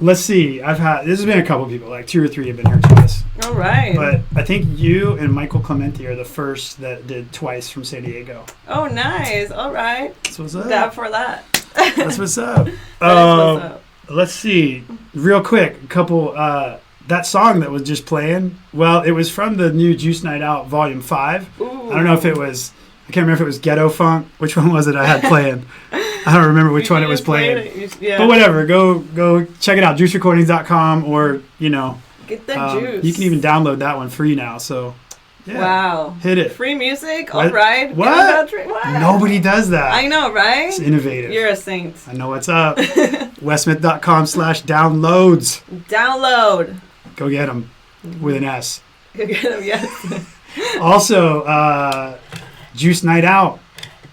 let's see. This has been a couple people, like 2 or 3 have been here twice. All right. But I think you and Michael Clementi are the first that did twice from San Diego. Oh, nice. All right. That's what's up. Dab for that. That's what's up. That is what's up. Let's see. Real quick, a couple. That song that was just playing, well, it was from the new Juice Night Out Volume 5. Ooh. I don't know if it was, I can't remember if it was Ghetto Funk. Which one was it I had playing? I don't remember which one it was playing. Yeah. But whatever, go check it out, juicerecordings.com, or, Get that juice. you can even download that one free now, so yeah. Wow. Hit it. Free music? What? All right. What? What? Nobody does that. I know, right? It's innovative. You're a saint. I know what's up. westsmith.com/downloads. Download. Go get them with an S. Yes. Also, Juice Night Out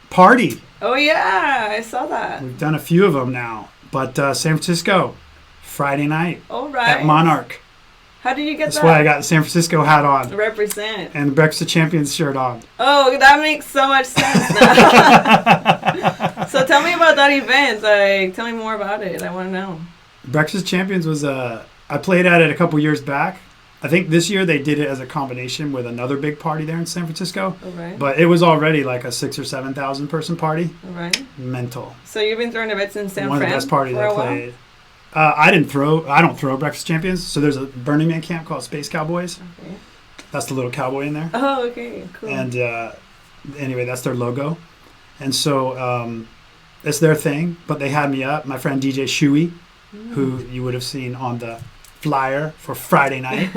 Party. Oh, yeah. I saw that. We've done a few of them now. But San Francisco, Friday night All right. at Monarch. How did you get That's that? why I got the San Francisco hat on. Represent. And the Breakfast of Champions shirt on. Oh, that makes so much sense now. So tell me about that event. Like, tell me more about it. I want to know. Breakfast of Champions was I played at it a couple years back. I think this year they did it as a combination with another big party there in San Francisco. All right. But it was already like a 6,000 or 7,000 person party. All right. Mental. So you've been throwing events in San Fran One of the best parties for I a while? played. I don't throw Breakfast Champions. So there's a Burning Man camp called Space Cowboys. Okay. That's the little cowboy in there. Oh, okay. Cool. And anyway, that's their logo. And so it's their thing. But they had me up. My friend DJ ShYo, who you would have seen on the flyer for Friday night.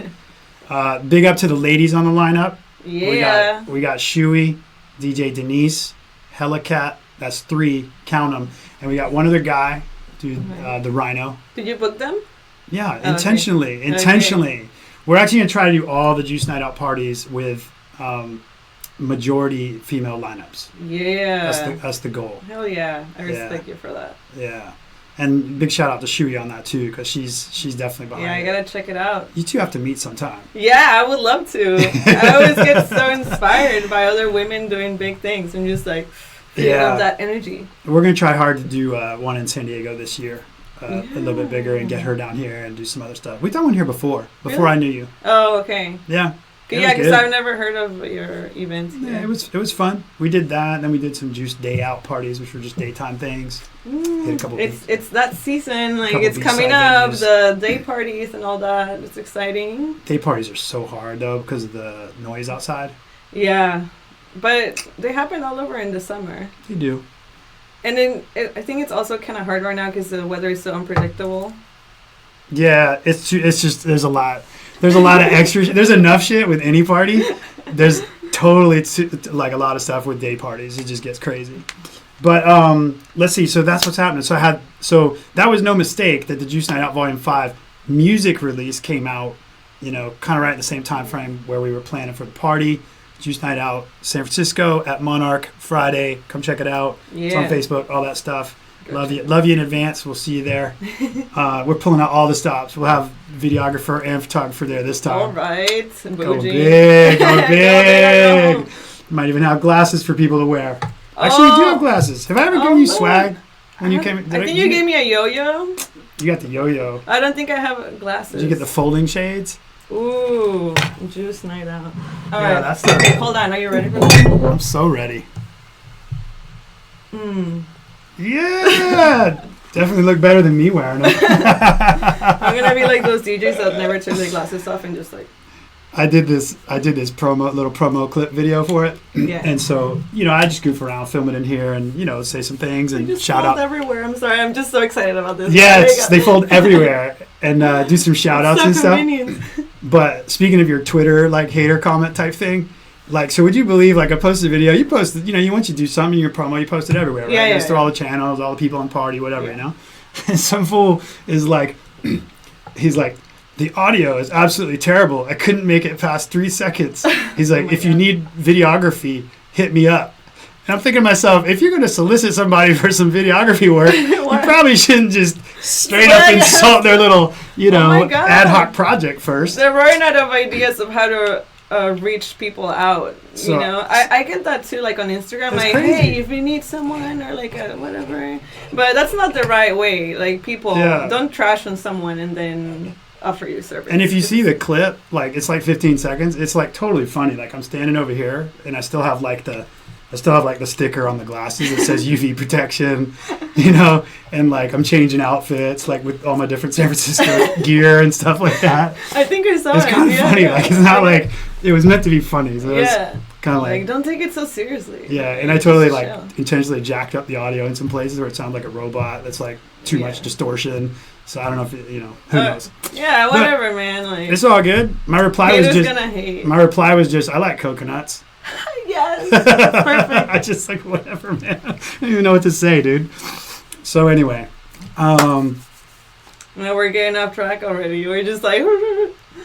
Big up to the ladies on the lineup. Yeah. We got ShYo, DJ Denise, Helicat. That's 3. Count them. And we got one other guy. Dude, the Rhino. Did you book them? Yeah, Oh, intentionally. okay. Intentionally. We're actually going to try to do all the Juice Night Out parties with majority female lineups. Yeah. That's the goal. Hell yeah. I respect you for that. Yeah. And big shout out to ShYo on that too, because she's definitely behind Yeah, I it. gotta check it out. You two have to meet sometime. Yeah, I would love to. I always get so inspired by other women doing big things and just like feeding off that energy. We're going to try hard to do one in San Diego this year. A little bit bigger and get her down here and do some other stuff. We've done one here before Really? I knew you. Oh, okay. Yeah. Yeah, because I've never heard of your events. Yeah, it was fun. We did that, and then we did some Juice Day Out parties, which were just daytime things. Hit a couple it's that season, like couple it's coming up, venues. the day parties and all that. It's exciting. Day parties are so hard though because of the noise outside. Yeah, but they happen all over in the summer. They do. And then I think it's also kind of hard right now because the weather is so unpredictable. Yeah, it's just there's a lot of extra. There's enough shit with any party. There's totally like a lot of stuff with day parties. It just gets crazy. But let's see. So that's what's happening. So that was no mistake that the Juice Night Out Volume 5 music release came out, kind of right at the same time frame where we were planning for the party. Juice Night Out San Francisco at Monarch Friday. Come check it out. Yeah. It's on Facebook, all that stuff. Love you in advance. We'll see you there. We're pulling out all the stops. We'll have videographer and photographer there this time. All right. Go big. Go big. Might even have glasses for people to wear. Actually, you do have glasses. Have I ever given you swag when you came? I think you gave me a yo-yo. You got the yo-yo. I don't think I have glasses. Did you get the folding shades? Ooh, Juice Night Out. All Yeah, right. that's the. Hold on. Are you ready for that? I'm so ready. Yeah, definitely look better than me wearing them. I'm gonna be like those DJs that never take their glasses off and just like. I did this little promo clip video for it. Yeah. And so, I just goof around, film it in here, and say some things and just shout fold out everywhere. I'm sorry. I'm just so excited about this. Yeah, they fold everywhere and do some shout outs and stuff. Convenient. But speaking of your Twitter hater comment type thing, so would you believe I posted a video, you posted, once you do something in your promo, you post it everywhere, right? Yeah, Just through all the channels, all the people in party, whatever, And some fool is he's like, the audio is absolutely terrible. I couldn't make it past 3 seconds. He's like, if you need videography, hit me up. And I'm thinking to myself, if you're going to solicit somebody for some videography work, you probably shouldn't just straight up insult their little, ad hoc project first. They're running out of ideas of how to reach people out. So, you know, I get that too, like on Instagram, like, crazy. hey, if you need someone or like whatever, but that's not the right way. Like, people don't trash on someone and then offer you service. And if you see the clip, like, it's like 15 seconds. It's like totally funny. Like, I'm standing over here and I still have like the sticker on the glasses that says UV protection, you know, and like I'm changing outfits, like with all my different San Francisco gear and stuff like that. I think I saw it's it. It's kind of funny. Like, it's not like it was meant to be funny. So it's kind of like, don't take it so seriously. Yeah, and I totally like intentionally jacked up the audio in some places where it sounded like a robot. That's like too much distortion. So I don't know if it, you know, who knows. Yeah, whatever, man. Like, it's all good. My reply was just I like coconuts. Yes, that's perfect. I just like, whatever, man. I don't even know what to say, dude. So anyway, no, we're getting off track already. We're just like,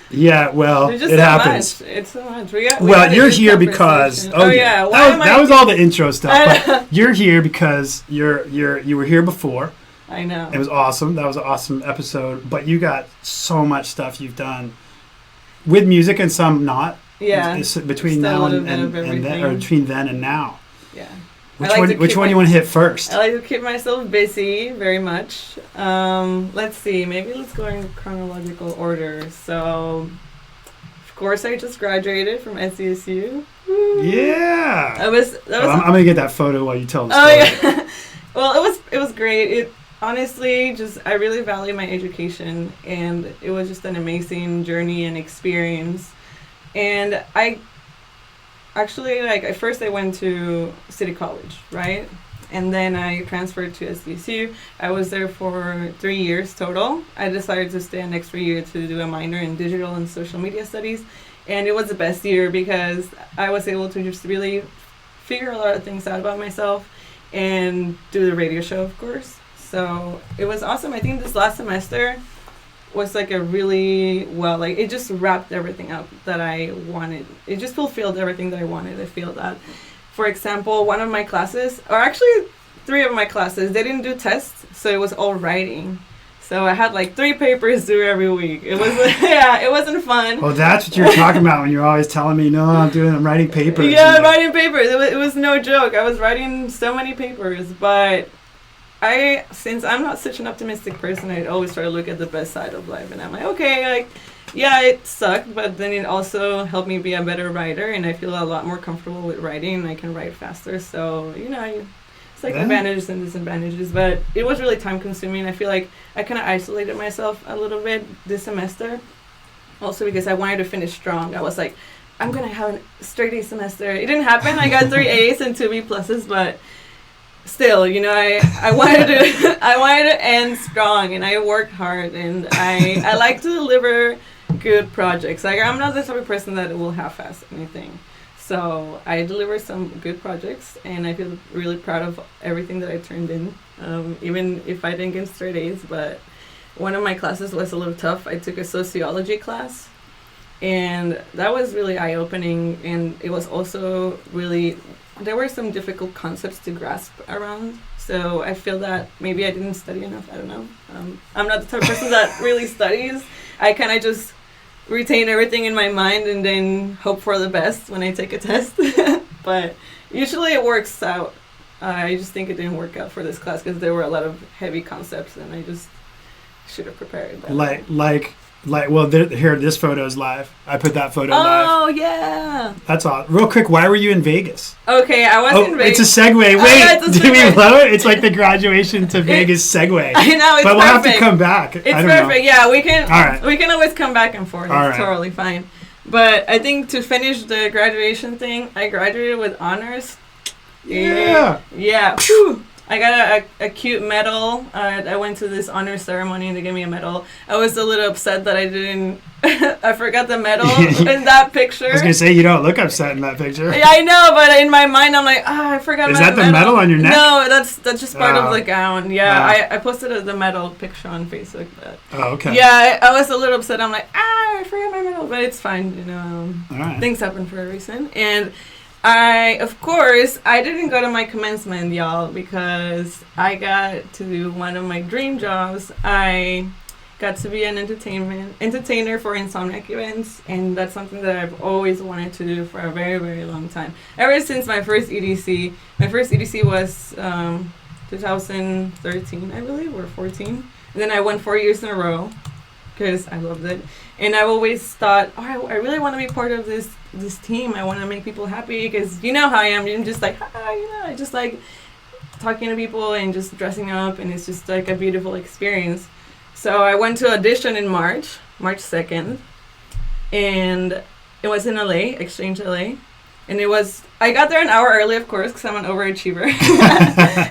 yeah. Well, it so happens. Much. It's so much. Well, you're here because that was all the intro stuff. But you're here because you were here before. I know. It was awesome. That was an awesome episode. But you got so much stuff you've done with music and some not. Yeah. Between now and then, or between then and now. Yeah. Which one do you want to hit first? I like to keep myself busy very much. Let's see. Maybe let's go in chronological order. So, of course, I just graduated from SDSU. Yeah. I'm gonna get that photo while you tell the story. Oh yeah. Well, it was great. It honestly I really value my education, and it was just an amazing journey and experience. And I actually, at first I went to City College, right? And then I transferred to SDSU. I was there for 3 years total. I decided to stay an extra year to do a minor in digital and social media studies. And it was the best year because I was able to just really figure a lot of things out about myself and do the radio show, of course. So it was awesome. I think this last semester was like a really it just wrapped everything up that I wanted. It just fulfilled everything that I wanted. I feel that, for example, one of my classes, or actually 3 of my classes, they didn't do tests, so it was all writing. So I had like 3 papers due every week. It was it wasn't fun. Oh, that's what you were talking about when you were always telling me, no, I'm writing papers. Yeah, I'm writing papers. It was no joke. I was writing so many papers, but since I'm not such an optimistic person, I always try to look at the best side of life, and I'm like, okay, it sucked, but then it also helped me be a better writer, and I feel a lot more comfortable with writing, and I can write faster. So it's like advantages and disadvantages, but it was really time consuming. I feel like I kind of isolated myself a little bit this semester, also because I wanted to finish strong. I was like, I'm gonna have a straight A semester. It didn't happen. I got 3 A's and 2 B pluses, but still, I wanted to end strong, and I worked hard, and I like to deliver good projects. Like, I'm not the type of person that will half-ass anything. So I deliver some good projects, and I feel really proud of everything that I turned in, even if I didn't get straight A's. But one of my classes was a little tough. I took a sociology class, and that was really eye-opening, and it was also really... There were some difficult concepts to grasp around, so I feel that maybe I didn't study enough. I don't know. I'm not the type of person that really studies. I kind of just retain everything in my mind and then hope for the best when I take a test. But usually it works out. I just think it didn't work out for this class because there were a lot of heavy concepts, and I just should have prepared better. Well, here, this photo is live. I put that photo live. Oh, yeah. That's all. Real quick, why were you in Vegas? Okay, I was in Vegas. It's a segue. Wait, did we blow it? It's like the graduation to Vegas segue. I know, it's but we'll perfect. have to come back. It's perfect. Yeah, we can. All right. We can always come back and forth. It's totally fine. But I think to finish the graduation thing, I graduated with honors. Yeah. Yeah. Whew. I got a cute medal. I went to this honor ceremony and they gave me a medal. I was a little upset that I didn't... I forgot the medal in that picture. I was going to say, you don't look upset in that picture. Yeah, I know, but in my mind, I'm like, I forgot my medal. Is that the medal on your neck? No, that's just part of the gown. Yeah, I posted the medal picture on Facebook. But okay. Yeah, I was a little upset. I'm like, I forgot my medal, but it's fine. All right. Things happen for a reason. And... I didn't go to my commencement, y'all, because I got to do one of my dream jobs. I got to be an entertainer for Insomniac events, and that's something that I've always wanted to do for a very, very long time. Ever since my first EDC. My first EDC was 2013, I believe, or 14. And then I went 4 years in a row because I loved it. And I've always thought, I really want to be part of this team. I want to make people happy because you know how I am. I'm just like, I just like talking to people and just dressing up, and it's just like a beautiful experience. So I went to audition in March 2nd, and it was in LA, Exchange LA. And I got there an hour early, of course, because I'm an overachiever.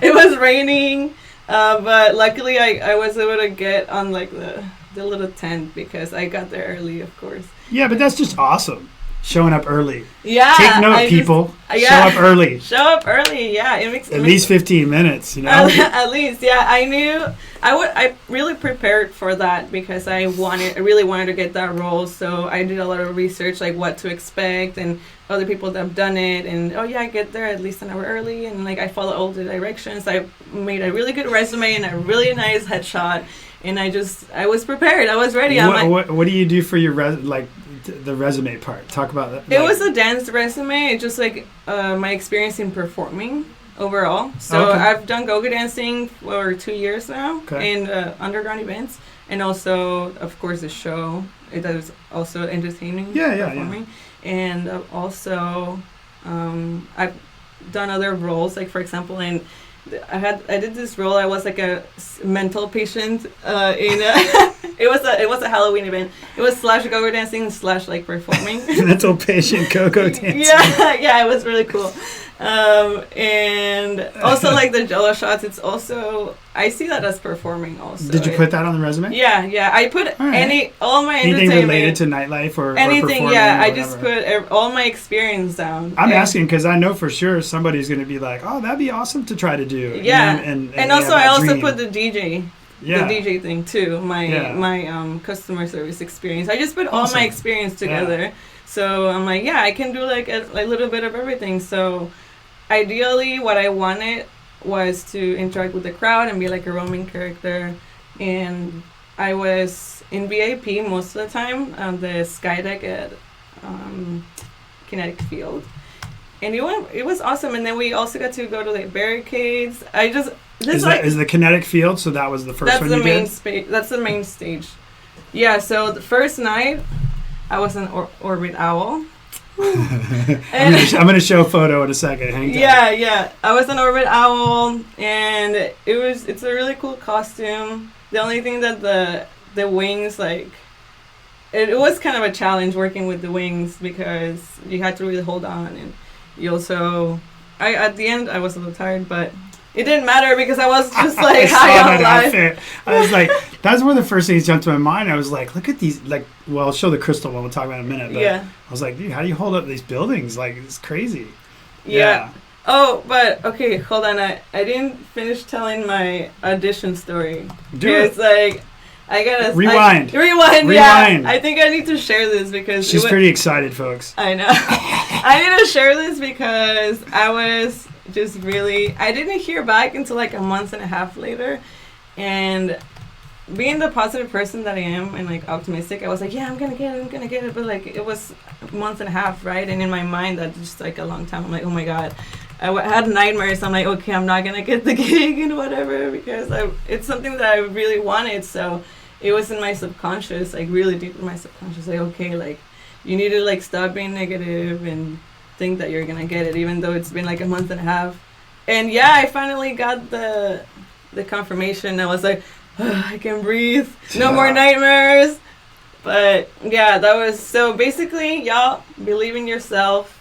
It was raining, but luckily I was able to get on like the little tent because I got there early, of course. Yeah, but that's just awesome. Showing up early. Yeah. Take note, people. Show up early. Show up early, yeah. At least 15 minutes, you know? At least, yeah. I knew, I really prepared for that because I really wanted to get that role. So I did a lot of research, like what to expect and other people that have done it. And, I get there at least an hour early. And, like, I follow all the directions. I made a really good resume and a really nice headshot. And I was prepared. I was ready. What do you do for your the resume part? Talk about that. It was a dance resume. It's just like my experience in performing overall. So I've done go-go dancing for 2 years now in underground events, and also, of course, the show. It is also entertaining. Performing. And also, I've done other roles. Like, for example, I did this role. I was like a mental patient it was a Halloween event. It was / go-go dancing / like performing. Mental patient go-go dancing. Yeah, it was really cool. And also like the Jello shots. It's also, I see that as performing also. Did you put that on the resume? Yeah. I put all my anything entertainment related to nightlife or anything. Or I whatever. just put all my experience down. I'm asking because I know for sure somebody's going to be like, oh, that'd be awesome to try to do. Yeah, and also I also dream. put the DJ. Yeah. The DJ thing too, my customer service experience. I just put all my experience together. Yeah. So I'm like, I can do like a little bit of everything. So ideally what I wanted was to interact with the crowd and be like a roaming character. And I was in VIP most of the time on the sky deck at Kinetic Field. And it was awesome. And then we also got to go to the barricades. Is the Kinetic Field? So that was the first one you did? That's the main stage. Yeah, so the first night, I was an Orbit Owl. I'm going to show a photo in a second. Hang tight. Yeah. I was an Orbit Owl, and it's a really cool costume. The only thing that the wings, like, it was kind of a challenge working with the wings because you had to really hold on, and you also, at the end, I was a little tired, but it didn't matter because I was just like high on life. I was like, that's one of the first things jumped to my mind. I was like, look at these, like, well, I'll show the crystal one. We'll talk about it in a minute. But I was like, dude, how do you hold up these buildings? Like, it's crazy. Yeah. Oh, but okay, hold on. I didn't finish telling my audition story. It's like, I gotta rewind. Rewind. Yeah. I think I need to share this because she's pretty excited, folks. I know. I need to share this because I was just really, I didn't hear back until like a month and a half later, and being the positive person that I am and like optimistic, I was like, I'm gonna get it, but like it was a month and a half, right? And in my mind, that's just like a long time. I'm like, oh my god, I had nightmares. I'm like, okay, I'm not gonna get the gig and whatever because it's something that I really wanted. So it was in my subconscious, like really deep in my subconscious, like, okay, like you need to like stop being negative and think that you're gonna get it, even though it's been like a month and a half. And I finally got the confirmation. I was like, I can breathe, no more nightmares. But that was, so basically, y'all believe in yourself,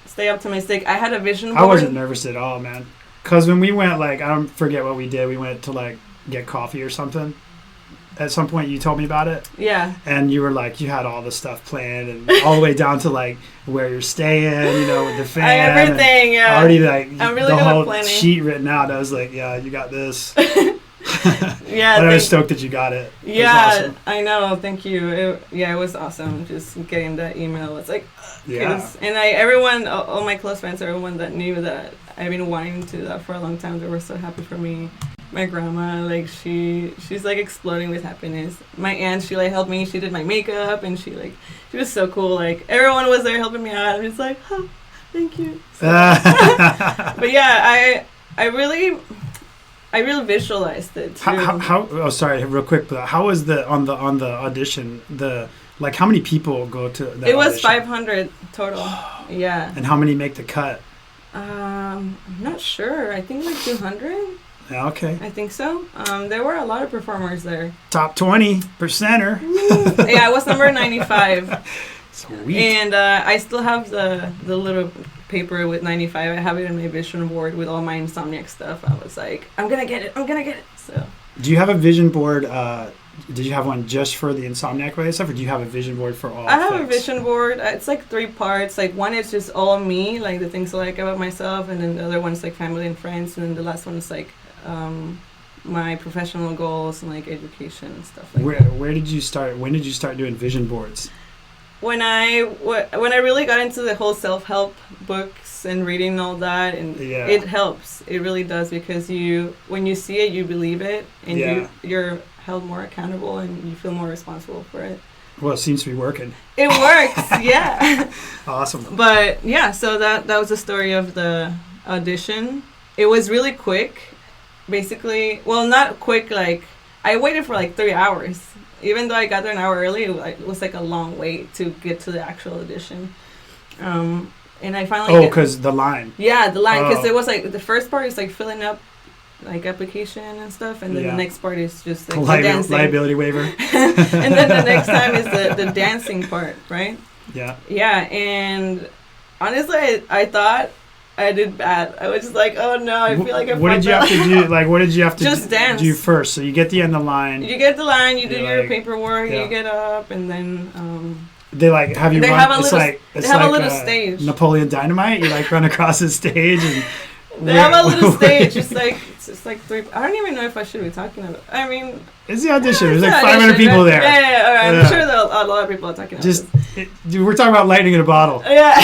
stay optimistic. I had a vision board. I wasn't nervous at all, man, because when we went, like, I don't forget what we did. We went to like get coffee or something. At some point you told me about it. Yeah. And you were like, you had all the stuff planned and all the way down to like where you're staying, you know, with the fan. Everything, yeah. Already like I'm really the whole planning. sheet written out. I was like, yeah, you got this. Yeah. But I was stoked that you got it. Yeah, awesome. I know. Thank you. It was awesome. Just getting that email. It's like, and everyone, all my close friends, everyone that knew that I've been wanting to do that for a long time, they were so happy for me. my grandma, like she's like exploding with happiness. My aunt, she like helped me. She did my makeup, and she was so cool. Like everyone was there helping me out. I'm just like, oh, thank you. So, but yeah, I really visualized it too. How oh sorry, real quick, but how was the on the audition, like how many people go to that It was audition? 500 total. Yeah. And how many make the cut? I'm not sure. I think like 200. Yeah, okay. I think so. There were a lot of performers there. Top 20%er. Yeah, I was number 95. Sweet. And I still have the little paper with 95. I have it in my vision board with all my Insomniac stuff. I was like, I'm gonna get it. So. Do you have a vision board? Did you have one just for the Insomniac related stuff, or do you have a vision board for all? I have a effects? vision board. It's like 3 parts. Like one is just all me, like the things I like about myself, and then the other one's like family and friends, and then the last one is like my professional goals and like education and stuff like that. Where did you start? When did you start doing vision boards? When I really got into the whole self-help books and reading all that, and Yeah. it helps. It really does, because when you see it, you believe it, and Yeah. you're held more accountable, and you feel more responsible for it. Well, it seems to be working. It works, yeah. Awesome. But yeah, so that was the story of the audition. It was really quick, basically. Well, not quick, like I waited for like 3 hours. Even though I got there an hour early, it was like a long wait to get to the actual audition. And I finally because the line. Yeah, the line, because Oh. it was like the first part is like filling up like application and stuff, and then Yeah. the next part is just like the dancing. Liability waiver. And then the next time is the dancing part, right? Yeah. Yeah, and honestly, I thought I did bad. I was just like, oh no, I feel like I What did you have to do? Like, what did you have to Just dance. do first? So you get the end of the line. You get the line, you do You're your like- paperwork, yeah. you get up, and then They like have you They run. have a it's little- like it's they have a like little stage. Napoleon Dynamite. You like run across the stage and they have a little stage. It's just like 3. I don't even know if I should be talking about. I mean, It's the audition. There's it's like an 500 audition, people right? there. Yeah, all right. Yeah. I'm sure that a lot of people are talking about Just this. dude, we're talking about lightning in a bottle. Yeah.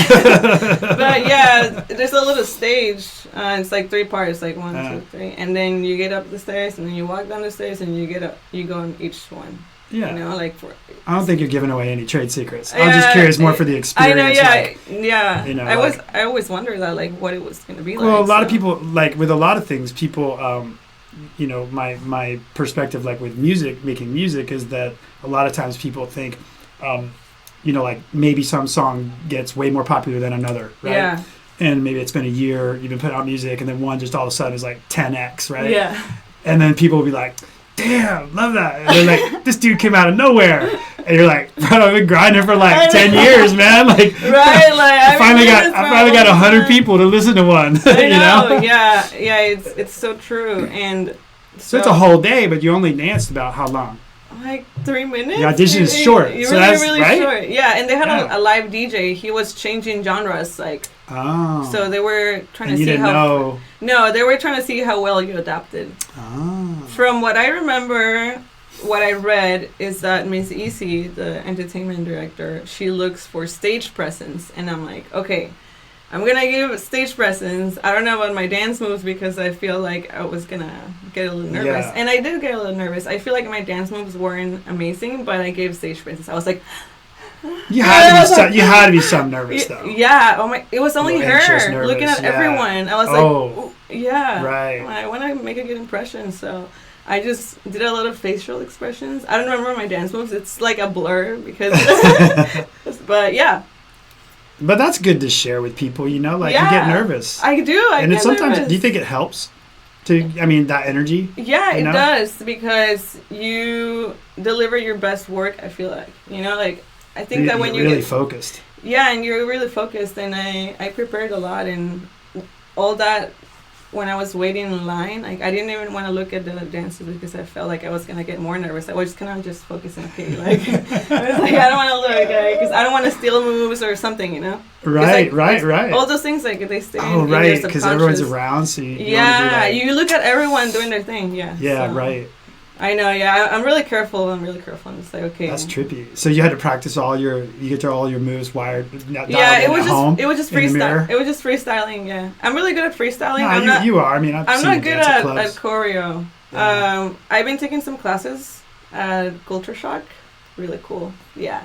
But yeah, there's a little stage. It's like 3 parts, like 1, 2, 3, and then you get up the stairs, and then you walk down the stairs, and you get up. You go on each one. Yeah. You know, like for. I don't think you're giving away any trade secrets. I'm just curious more for the I experience. know, yeah, like, yeah. you know, I always wondered that, like, what it was gonna be like. well, a lot of so. people, like with a lot of things, people, you know, my perspective, like with music, making music, is that a lot of times people think, you know, like maybe some song gets way more popular than another, right? Yeah. And maybe it's been a year, you've been putting out music, and then one just all of a sudden is like 10x, right? Yeah. And then people will be like, damn, love that. And they're like, this dude came out of nowhere. And you're like, bro, I've been grinding for like 10 years, man. Like, Right, like I finally got 100 people to listen to one. I you know, know? yeah, it's so true, and So it's a whole day, but you only danced about how long? like 3 minutes. The audition is maybe? short, Really, so that's- really right? short. Yeah, and they had Yeah. a live DJ. He was changing genres, like Oh. so they were trying and to you see didn't how. know. No, they were trying to see how well you adapted. Oh. From what I remember, what I read is that Miss Easy, the entertainment director, she looks for stage presence, and I'm like, okay, I'm gonna give stage presence. I don't know about my dance moves because I feel like I was gonna get a little nervous, Yeah. and I did get a little nervous. I feel like my dance moves weren't amazing, but I gave stage presence. I was like, You had to be some nervous though. yeah. Oh my! It was only little her anxious, looking nervous, at yeah. everyone. I was Oh. like, ooh, yeah. Right. I want to make a good impression, so I just did a lot of facial expressions. I don't remember my dance moves. It's like a blur because, but yeah. But that's good to share with people, you know, like you get nervous. I do. and it's sometimes, nervous. do you think it helps that energy? Yeah, you it know? does, because you deliver your best work, I feel like. You know, like, I think that when you're you really get, focused. yeah, and you're really focused, and I prepared a lot, and all that when I was waiting in line, like, I didn't even want to look at the dances because I felt like I was going to get more nervous. I was just kind of just focusing, okay, like, I was like, I don't want to look, because I don't want to steal moves or something, you know? Right, like, right. All those things, like, they stay in your right, because everyone's subconscious. around, so you Yeah, wanna do that. you look at everyone doing their thing, yeah. Yeah, so, right. I know, yeah. I'm really careful. I'm just like, okay. That's trippy. So you had to practice you get all your moves wired. Yeah, it was just in the mirror? freestyle. It was just freestyling. Yeah, I'm really good at freestyling. No, you are. I mean, I'm not good at choreo. Yeah. I've been taking some classes at Culture Shock. Really cool. Yeah,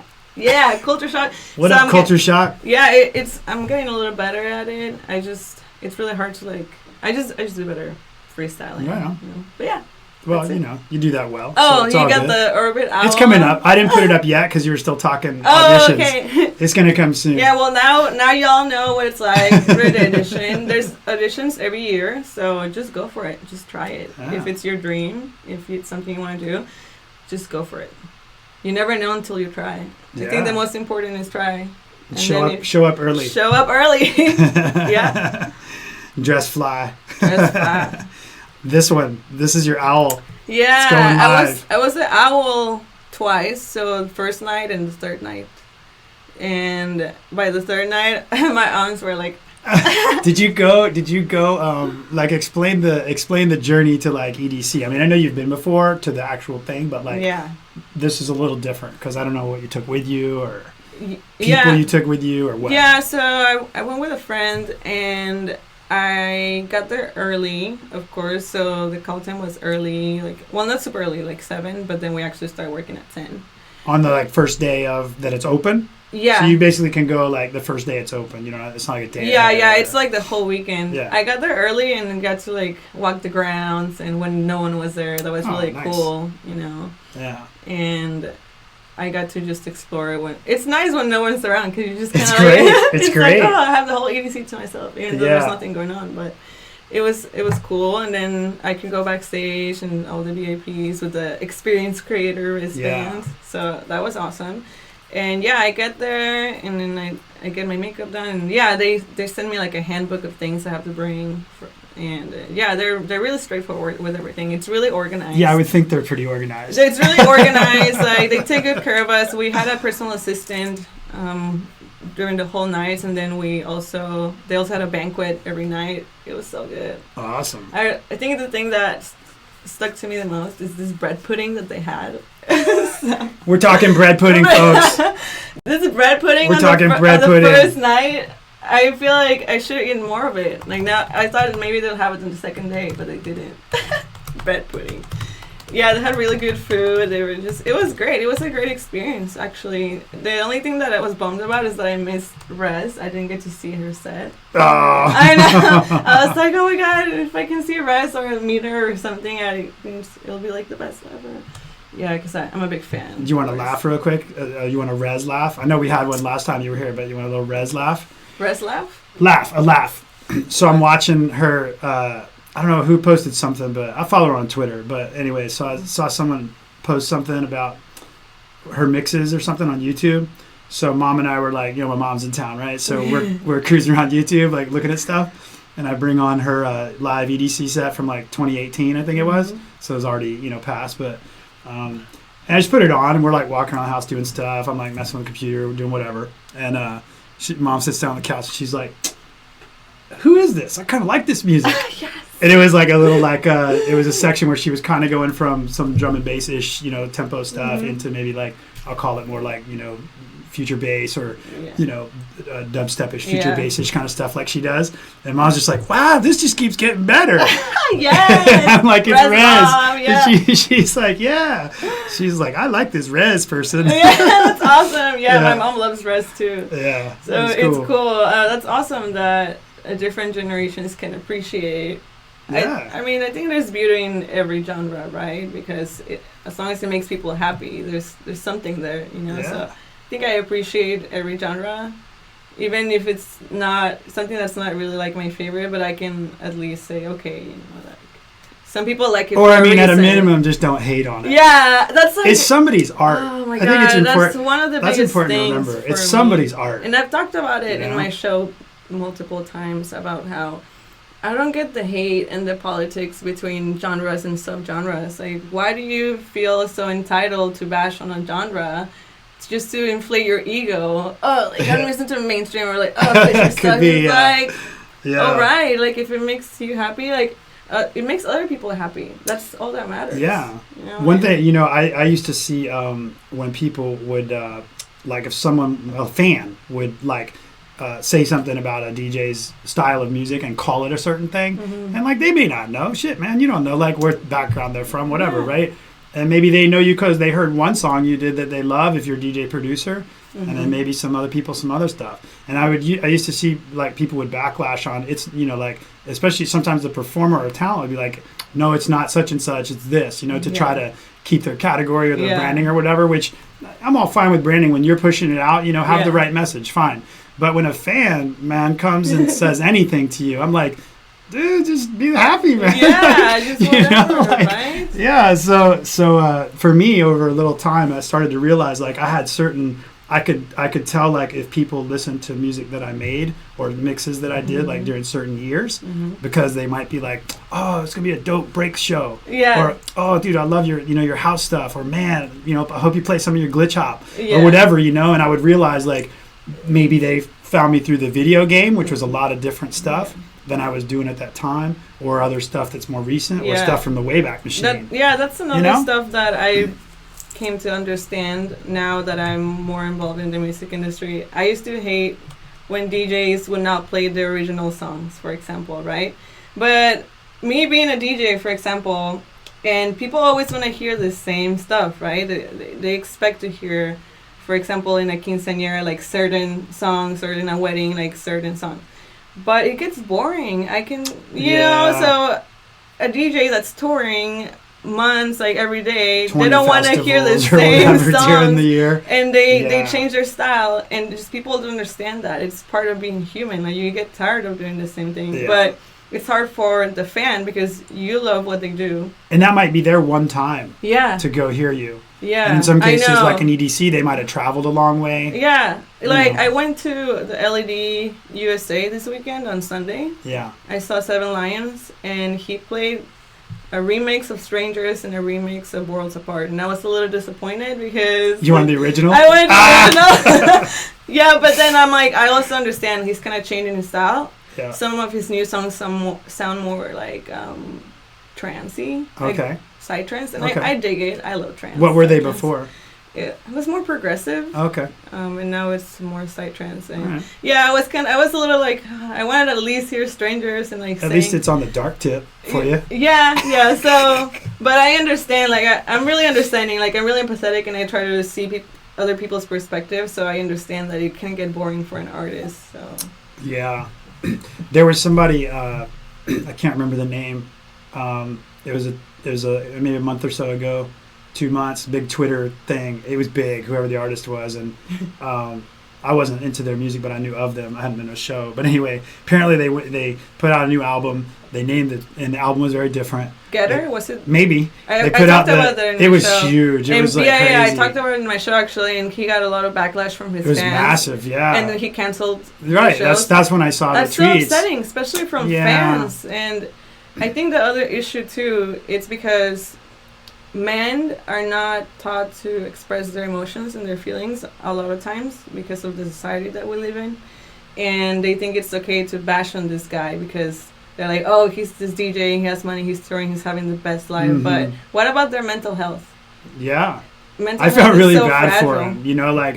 Culture Shock. What up, Culture Shock? Yeah, I'm getting a little better at it. It's really hard to like. I just do better freestyling. Yeah. You know? But yeah. Well, you do that well. Oh, so you got the Orbit Owl. It's coming up. I didn't put it up yet because you were still talking auditions. Oh, okay. It's going to come soon. Yeah, well, now y'all know what it's like for the audition. There's auditions every year, so just go for it. Just try it. Yeah. If it's your dream, if it's something you want to do, just go for it. You never know until you try. I think the most important is try. And show up early. Show up early. Yeah. Dress fly. Dress fly. This is your owl. Yeah, it's going live. I was an owl twice, so the first night and the third night. And by the third night, my arms were like. Did you go? Like explain the journey to like EDC. I mean, I know you've been before to the actual thing, but like, this is a little different because I don't know what you took with you or people you took with you or what. Yeah, so I went with a friend and I got there early, of course. So the call time was early, not super early, like 7, but then we actually started working at 10. On the first day of that it's open. Yeah. So you basically can go the first day it's open. It's not like a day. Yeah. It's like the whole weekend. Yeah. I got there early and got to walk the grounds, and when no one was there, that was really nice. cool. Yeah. And I got to just explore it. It's nice when no one's around because you just kind of. It's great. It's great. Like, I have the whole EDC to myself, even though there's nothing going on, but. It was cool, and then I could go backstage and all the VIPs with the experience creator wristband. So that was awesome. And I get there, and then I get my makeup done, and they send me a handbook of things I have to bring, they're really straightforward with everything. It's really organized. Yeah, I would think they're pretty organized. It's really organized. They take good care of us. We had a personal assistant during the whole night, and then they also had a banquet every night. It was so good. Awesome. I think the thing that stuck to me the most is this bread pudding that they had. We're talking bread pudding, folks. This bread pudding. We're talking bread on pudding. The first night, I feel like I should have eaten more of it. Now I thought maybe they'll have it on the second day, but they didn't. Bread pudding. Yeah, they had really good food. It was great. It was a great experience, actually. The only thing that I was bummed about is that I missed Rez. I didn't get to see her set. Oh. I know. I was like, oh my god, if I can see Rez or meet her or something, it'll be the best ever. Yeah, because I'm a big fan. Do you want to laugh real quick? You want a Rez laugh? I know we had one last time you were here, but you want a little Rez laugh? Rez laugh? A laugh. So I'm watching her... I don't know who posted something, but I follow her on Twitter. But anyway, so I saw someone post something about her mixes or something on YouTube. So Mom and I were my mom's in town, right? So we're cruising around YouTube, looking at stuff. And I bring on her live EDC set from 2018, I think it was. So it was already, passed. But and I just put it on, and we're walking around the house doing stuff. I'm messing with the computer, doing whatever. And Mom sits down on the couch, and she's like, who is this? I kind of like this music. Yes. And it was a little it was a section where she was kind of going from some drum and bass-ish, tempo stuff into maybe I'll call it more future bass or, dubstep-ish, future bass-ish kind of stuff like she does. And Mom's just like, wow, this just keeps getting better. Yes. I'm like, it's Rez. Mom, yeah. And she's like, yeah. She's like, I like this Rez person. Yeah, that's awesome. Yeah, my mom loves Rez too. Yeah. So it's cool. That's awesome that different generations can appreciate. Yeah. I mean, I think there's beauty in every genre, right? Because as long as it makes people happy, there's something there, Yeah. So I think I appreciate every genre, even if it's not something that's not really my favorite. But I can at least say, okay, some people like it. Or I mean, at a minimum, just don't hate on it. Yeah, that's it's somebody's art. Oh my I think it's important. That's one of the biggest important things to remember. It's me. Somebody's art. And I've talked about it in my show multiple times about how I don't get the hate and the politics between genres and subgenres. Why do you feel so entitled to bash on a genre? It's just to inflate your ego. Oh, I don't listen to mainstream, or oh, Fisher sucks. It's all right. If it makes you happy, it makes other people happy. That's all that matters. Yeah. You know, One thing, you know, I used to see when people would, like if someone, a fan would like say something about a DJ's style of music and call it a certain thing. And like they may not know. Shit, man, you don't know like what background they're from, whatever, right? And maybe they know you because they heard one song you did that they love if you're a DJ producer. And then maybe some other people, some other stuff. And I used to see like people would backlash on it's, you know, like especially sometimes the performer or talent would be like, no, it's not such and such, it's this, you know, to try to keep their category or their branding or whatever, which I'm all fine with branding when you're pushing it out, you know, have the right message, fine. But when a fan, man, comes and says anything to you, I'm like, dude, just be happy, man. Yeah, just whatever, like, right? Yeah, so for me, over a little time, I started to realize like I had certain. I could tell like if people listened to music that I made or mixes that I did like during certain years because they might be like, oh, it's gonna be a dope break show, or oh, dude, I love your house stuff, or man, you know, I hope you play some of your glitch hop or whatever, you know. And I would realize like maybe they found me through the video game, which was a lot of different stuff than I was doing at that time, or other stuff that's more recent or stuff from the Wayback Machine. That's another you know? stuff that I came to understand now that I'm more involved in the music industry. I used to hate when DJs would not play the original songs, for example, right? But me being a DJ, for example, and people always want to hear the same stuff, right? They expect to hear, for example, in a quinceañera, like certain songs, or in a wedding, like certain songs. But it gets boring. You know, so a DJ that's touring months, like every day, they don't want to hear the same songs during the year, and they change their style, and just people don't understand that it's part of being human. Like you get tired of doing the same thing, but it's hard for the fan because you love what they do, and that might be their one time to go hear you. And in some cases, like an EDC, they might have traveled a long way. Like I went to the LED USA this weekend on Sunday. I saw Seven Lions, and he played a remix of Strangers and a remix of Worlds Apart, and I was a little disappointed because you wanted the original. I wanted the original. But then I'm like, I also understand he's kind of changing his style. Some of his new songs sound more like trancey, like psytrance, and I dig it. I love trance. What were they before? It was more progressive. And now it's more psytrance. And I was a little like, I wanted at least hear Strangers and like. At least it's on the dark tip for you. So, but I understand. Like I'm really understanding. Like I'm really empathetic, and I try to see other people's perspective. So I understand that it can get boring for an artist. So. There was somebody. I can't remember the name. It was maybe a month or so ago. 2 months, big Twitter thing. It was big, whoever the artist was, and I wasn't into their music, but I knew of them. I hadn't been to a show, but anyway, apparently they put out a new album. They named it, and the album was very different. Getter, was it? Maybe I talked about that in it my was show. Huge. It was like crazy. I talked about it in my show actually, and he got a lot of backlash from his fans. It was massive, and then he canceled. Right, that's when I saw the tweets. That's so upsetting, especially from fans. And I think the other issue too, it's because men are not taught to express their emotions and their feelings a lot of times because of the society that we live in, and they think it's okay to bash on this guy because they're like, oh, he's this DJ, he has money, he's touring, he's having the best life. But what about their mental health? I felt really bad for him, you know, like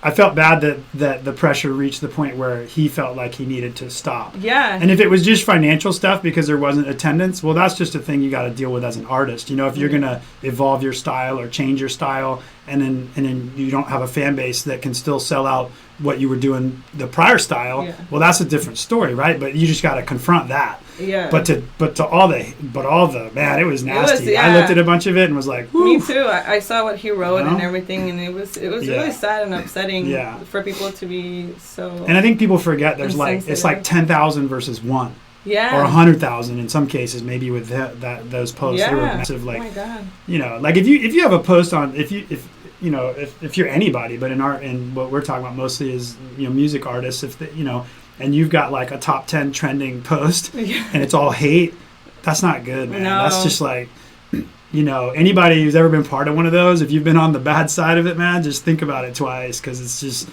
I felt bad that the pressure reached the point where he felt like he needed to stop. And if it was just financial stuff because there wasn't attendance, well, that's just a thing you got to deal with as an artist. You know, if you're going to evolve your style or change your style, and then you don't have a fan base that can still sell out what you were doing the prior style, well, that's a different story, right? But you just got to confront that. But all the man, it was nasty. I looked at a bunch of it and was like, whew. Me too. I saw what he wrote and everything, and it was really sad and upsetting for people to be so. And I think people forget there's it's like 10,000 versus 1. Or 100,000 in some cases, maybe with those posts. They were massive. Like, oh my God. You know, like if you have a post on if you're anybody, but in what we're talking about mostly is, you know, music artists, and you've got like a top 10 trending post and it's all hate, that's not good, man. That's just like, you know, anybody who's ever been part of one of those, if you've been on the bad side of it, man, just think about it twice, because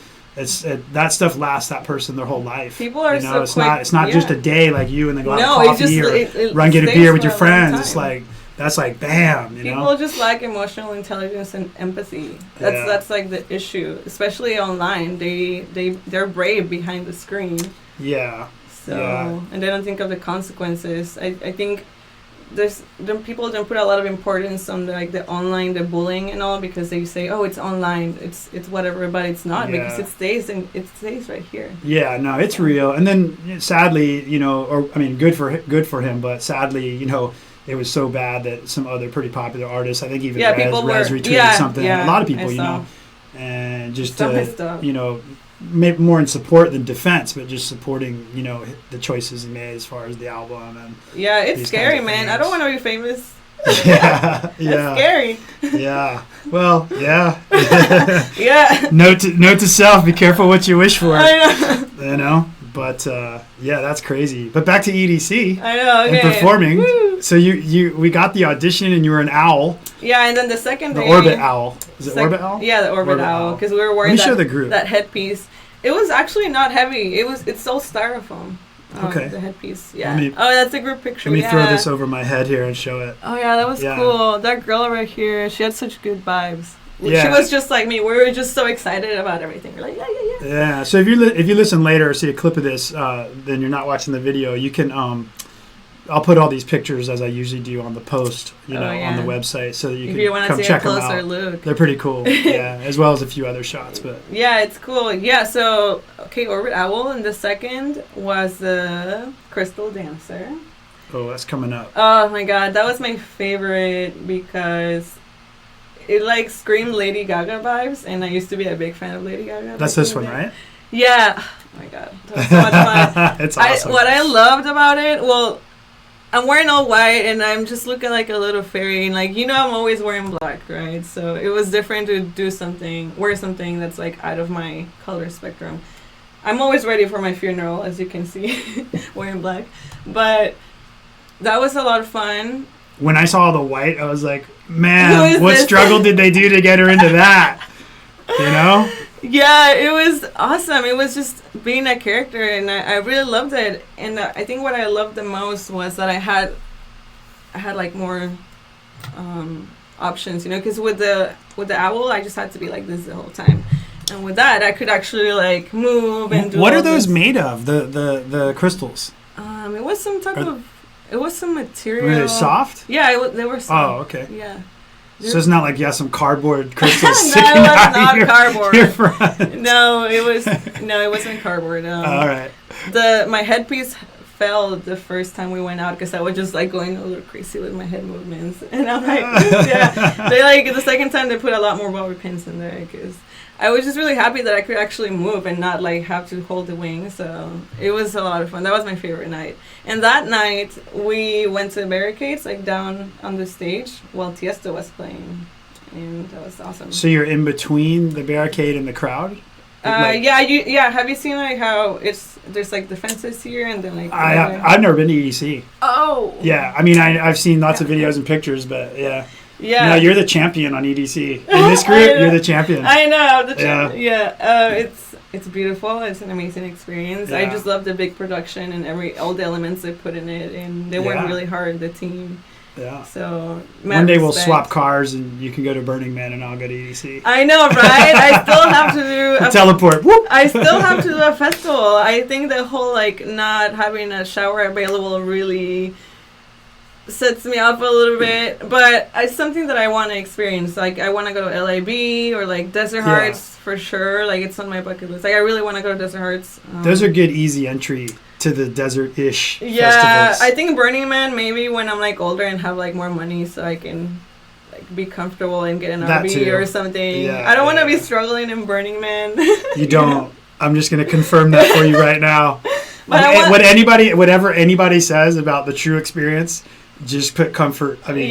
that stuff lasts that person their whole life. People are so it's quick. It's not just a day like you and then go out No, for it's just coffee or it run get a stays beer with for your a long friends. It's time. like that's like bam. People just lack emotional intelligence and empathy. That's like the issue, especially online. They're brave behind the screen. Yeah. So and they don't think of the consequences. I think people don't put a lot of importance on the online, the bullying and all, because they say, oh, it's online, it's whatever, but it's not, because it stays right here. Yeah, no, it's real. And then sadly, good for him, but sadly, it was so bad that some other pretty popular artists, I think even Rez retweeted something. A lot of people, and just to, maybe more in support than defense, but just supporting, the choices he made as far as the album. And it's scary, man. I don't want to be famous. Yeah. That's scary. Yeah. Well, yeah. Yeah. Note to self: be careful what you wish for. I know. But that's crazy. But back to EDC. I know. Okay. And performing. Woo. So we got the audition, and you were an owl. Yeah, and then the second day, the Orbit Owl. Is it Orbit Owl? Yeah, the Orbit Owl, because we were wearing that headpiece. It was actually not heavy. It's so styrofoam. Okay. The headpiece. Yeah. That's a group picture. Let me throw this over my head here and show it. Oh yeah, that was cool. That girl right here, she had such good vibes. Yeah. She was just like me. We were just so excited about everything. We're like, yeah. Yeah. So if you listen later or see a clip of this, then you're not watching the video. You can I'll put all these pictures as I usually do on the post, on the website, so that you can come check them out. Look. They're pretty cool. Yeah, as well as a few other shots, but yeah, it's cool. Yeah. So Orbit Owl, and the second was the Crystal Dancer. Oh, that's coming up. Oh my God, that was my favorite because it screamed Lady Gaga vibes, and I used to be a big fan of Lady Gaga. That's this one, right? Yeah. Oh my God, that was so much fun. It's awesome. What I loved about it, I'm wearing all white, and I'm just looking like a little fairy, and I'm always wearing black, right? So it was different to wear something that's out of my color spectrum. I'm always ready for my funeral, as you can see, wearing black. But that was a lot of fun. When I saw the white, I was like, man, what struggle did they do to get her into that? Yeah, it was awesome. It was just being a character, and I really loved it. And I think what I loved the most was that I had more options, because with the owl, I just had to be like this the whole time, and with that, I could actually move and do. What are those made of? The crystals? It was some type of. It was some material. Were they soft? Yeah, they were soft. Oh, okay. Yeah. So it's not like you have some cardboard crystals no, sticking out not cardboard. your front. No, it wasn't cardboard. All right. My headpiece fell the first time we went out because I was just going a little crazy with my head movements, and I'm like, yeah. They the second time they put a lot more bobby pins in there because I was just really happy that I could actually move and not have to hold the wing. So it was a lot of fun. That was my favorite night. And that night we went to the barricades, down on the stage while Tiesto was playing, and that was awesome. So you're in between the barricade and the crowd? Yeah. Have you seen how there's the fences here and then I've never been to EDC. Oh. Yeah, I mean I've seen lots of videos and pictures, but yeah. Yeah. No, you're the champion on EDC. In this group, you're the champion. I know. The champion. Yeah. It's beautiful. It's an amazing experience. Yeah. I just love the big production and all the elements they put in it, and they worked really hard, the team. Yeah. So one day we'll swap cars and you can go to Burning Man and I'll go to EDC. I know, right? I still have to do a teleport. Whoop. I still have to do a festival. I think the whole not having a shower available really sets me off a little bit, but it's something that I want to experience. I want to go to LAB or Desert Hearts for sure. It's on my bucket list. I really want to go to Desert Hearts. Those are good easy entry to the desert-ish festivals. I think Burning Man maybe when I'm older and have more money so I can be comfortable and get an RV or something. I don't want to be struggling in Burning Man. You don't. I'm just going to confirm that for you right now. But whatever anybody says about the true experience, just put comfort. I mean,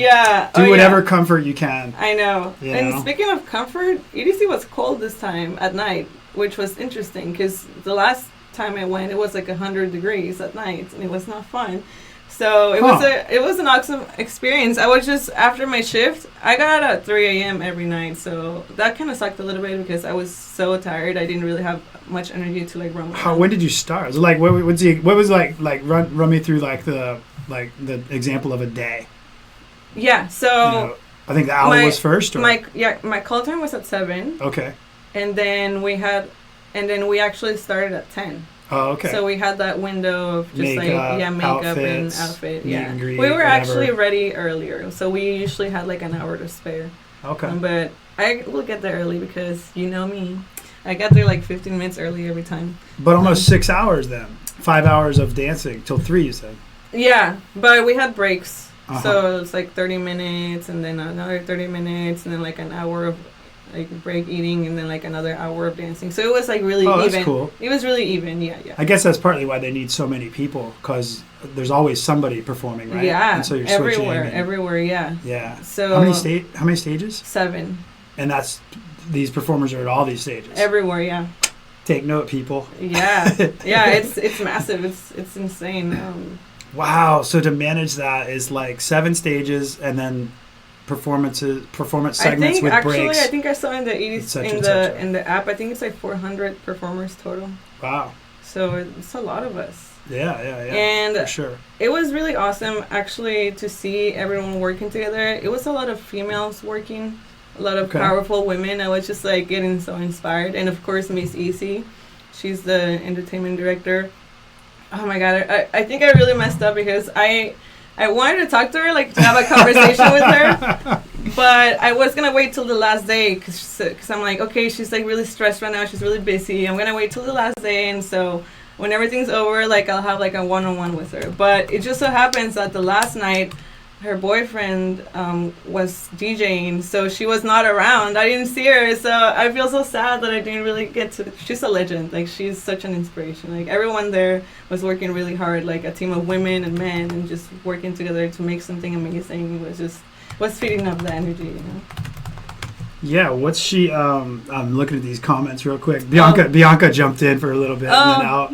do whatever comfort you can. I know. And speaking of comfort, EDC was cold this time at night, which was interesting because the last time I went, it was 100 degrees at night, and it was not fun. So it was an awesome experience. I was just after my shift, I got out at 3 a.m. every night, so that kind of sucked a little bit because I was so tired. I didn't really have much energy to like run. When did you start? So like what was like run me through like the example of a day. Yeah, so I think the hour was first. Or? My call time was at 7. Okay. And then we actually started at 10. Oh, okay. So we had that window of just makeup and outfit. Yeah. And greet, we were whatever. actually ready earlier, so we usually had like an hour to spare. Okay. But I will get there early because you know me. I get there like 15 minutes early every time. But almost 6 hours then. 5 hours of dancing till 3, you said. Yeah, but we had breaks. So it's like 30 minutes and then another 30 minutes and then like an hour of like break eating and then like another hour of dancing. So it was like really even. That's cool. It was really even, yeah. I guess that's partly why they need so many people because there's always somebody performing, right? Yeah, and so you're everywhere, yeah. Yeah. So how many stages? 7. And these performers are at all these stages. Everywhere, yeah. Take note, people. Yeah, yeah. It's massive. It's insane. Wow. So to manage that is like 7 stages and then performance segments with breaks. I think I saw in the app. I think it's like 400 performers total. Wow. So it's a lot of us. Yeah. And for sure. It was really awesome actually to see everyone working together. It was a lot of females working, a lot of powerful women. I was just like getting so inspired. And of course Miss Easy, she's the entertainment director. Oh my god, I think I really messed up because I wanted to talk to her, like to have a conversation with her, but I was gonna wait till the last day because I'm like, okay, she's like really stressed right now, she's really busy. I'm gonna wait till the last day, and so when everything's over, like I'll have like a one-on-one with her. But it just so happens that the last night, her boyfriend was DJing, so she was not around. I didn't see her, so I feel so sad that I didn't really get to. She's a legend. Like she's such an inspiration. Like everyone there was working really hard, like a team of women and men, and just working together to make something amazing. It was feeding up the energy, you know. Yeah, what's she? I'm looking at these comments real quick. Bianca jumped in for a little bit and then out.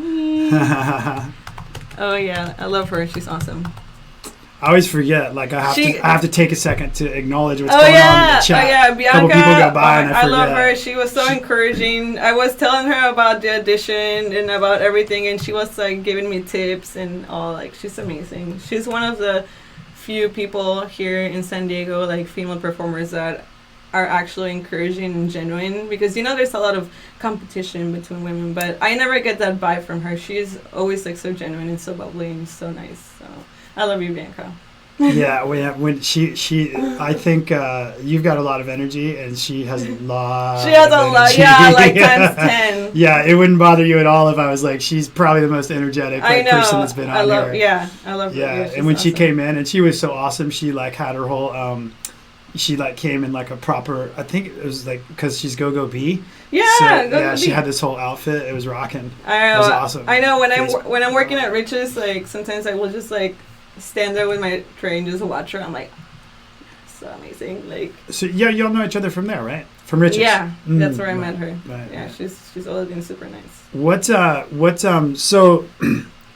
Oh yeah, I love her. She's awesome. I always forget. Like I have to take a second to acknowledge what's going on in the chat. Oh yeah, Bianca. A couple people go by and I forget. love her. She was so encouraging. I was telling her about the audition and about everything, and she was like giving me tips and all. Like she's amazing. She's one of the few people here in San Diego, like female performers that are actually encouraging and genuine, because you know there's a lot of competition between women, but I never get that vibe from her. She's always like so genuine and so bubbly and so nice. So I love you, Bianca. Yeah, when she I think you've got a lot of energy and she has a lot. She has a lot, yeah, like times 10. Yeah, it wouldn't bother you at all if I was like, she's probably the most energetic person that's been on here. Yeah, I love her. Yeah, and when she came in, and she was so awesome, she like had her whole she like came in like a proper, I think it was like because she's Go Bee. Yeah, so, she had this whole outfit. It was rocking. It was awesome. I know when I'm working at Rich's, like sometimes I will just like stand there with my tray and just watch her. I'm like, so amazing. Like, so yeah, y'all know each other from there, right? From Rich's. Yeah, that's where I met her. Right, yeah, she's always been super nice. So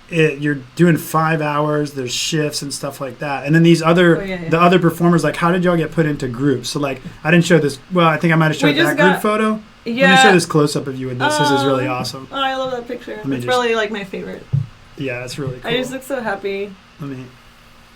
you're doing 5 hours. There's shifts and stuff like that, and then these other the other performers. Like, how did y'all get put into groups? So like, I didn't show this. Well, I think I might have showed that group photo. Yeah. Let me show this close up of you with this. This is really awesome. Oh, I love that picture. It's really like my favorite. Yeah, it's really cool. I just look so happy.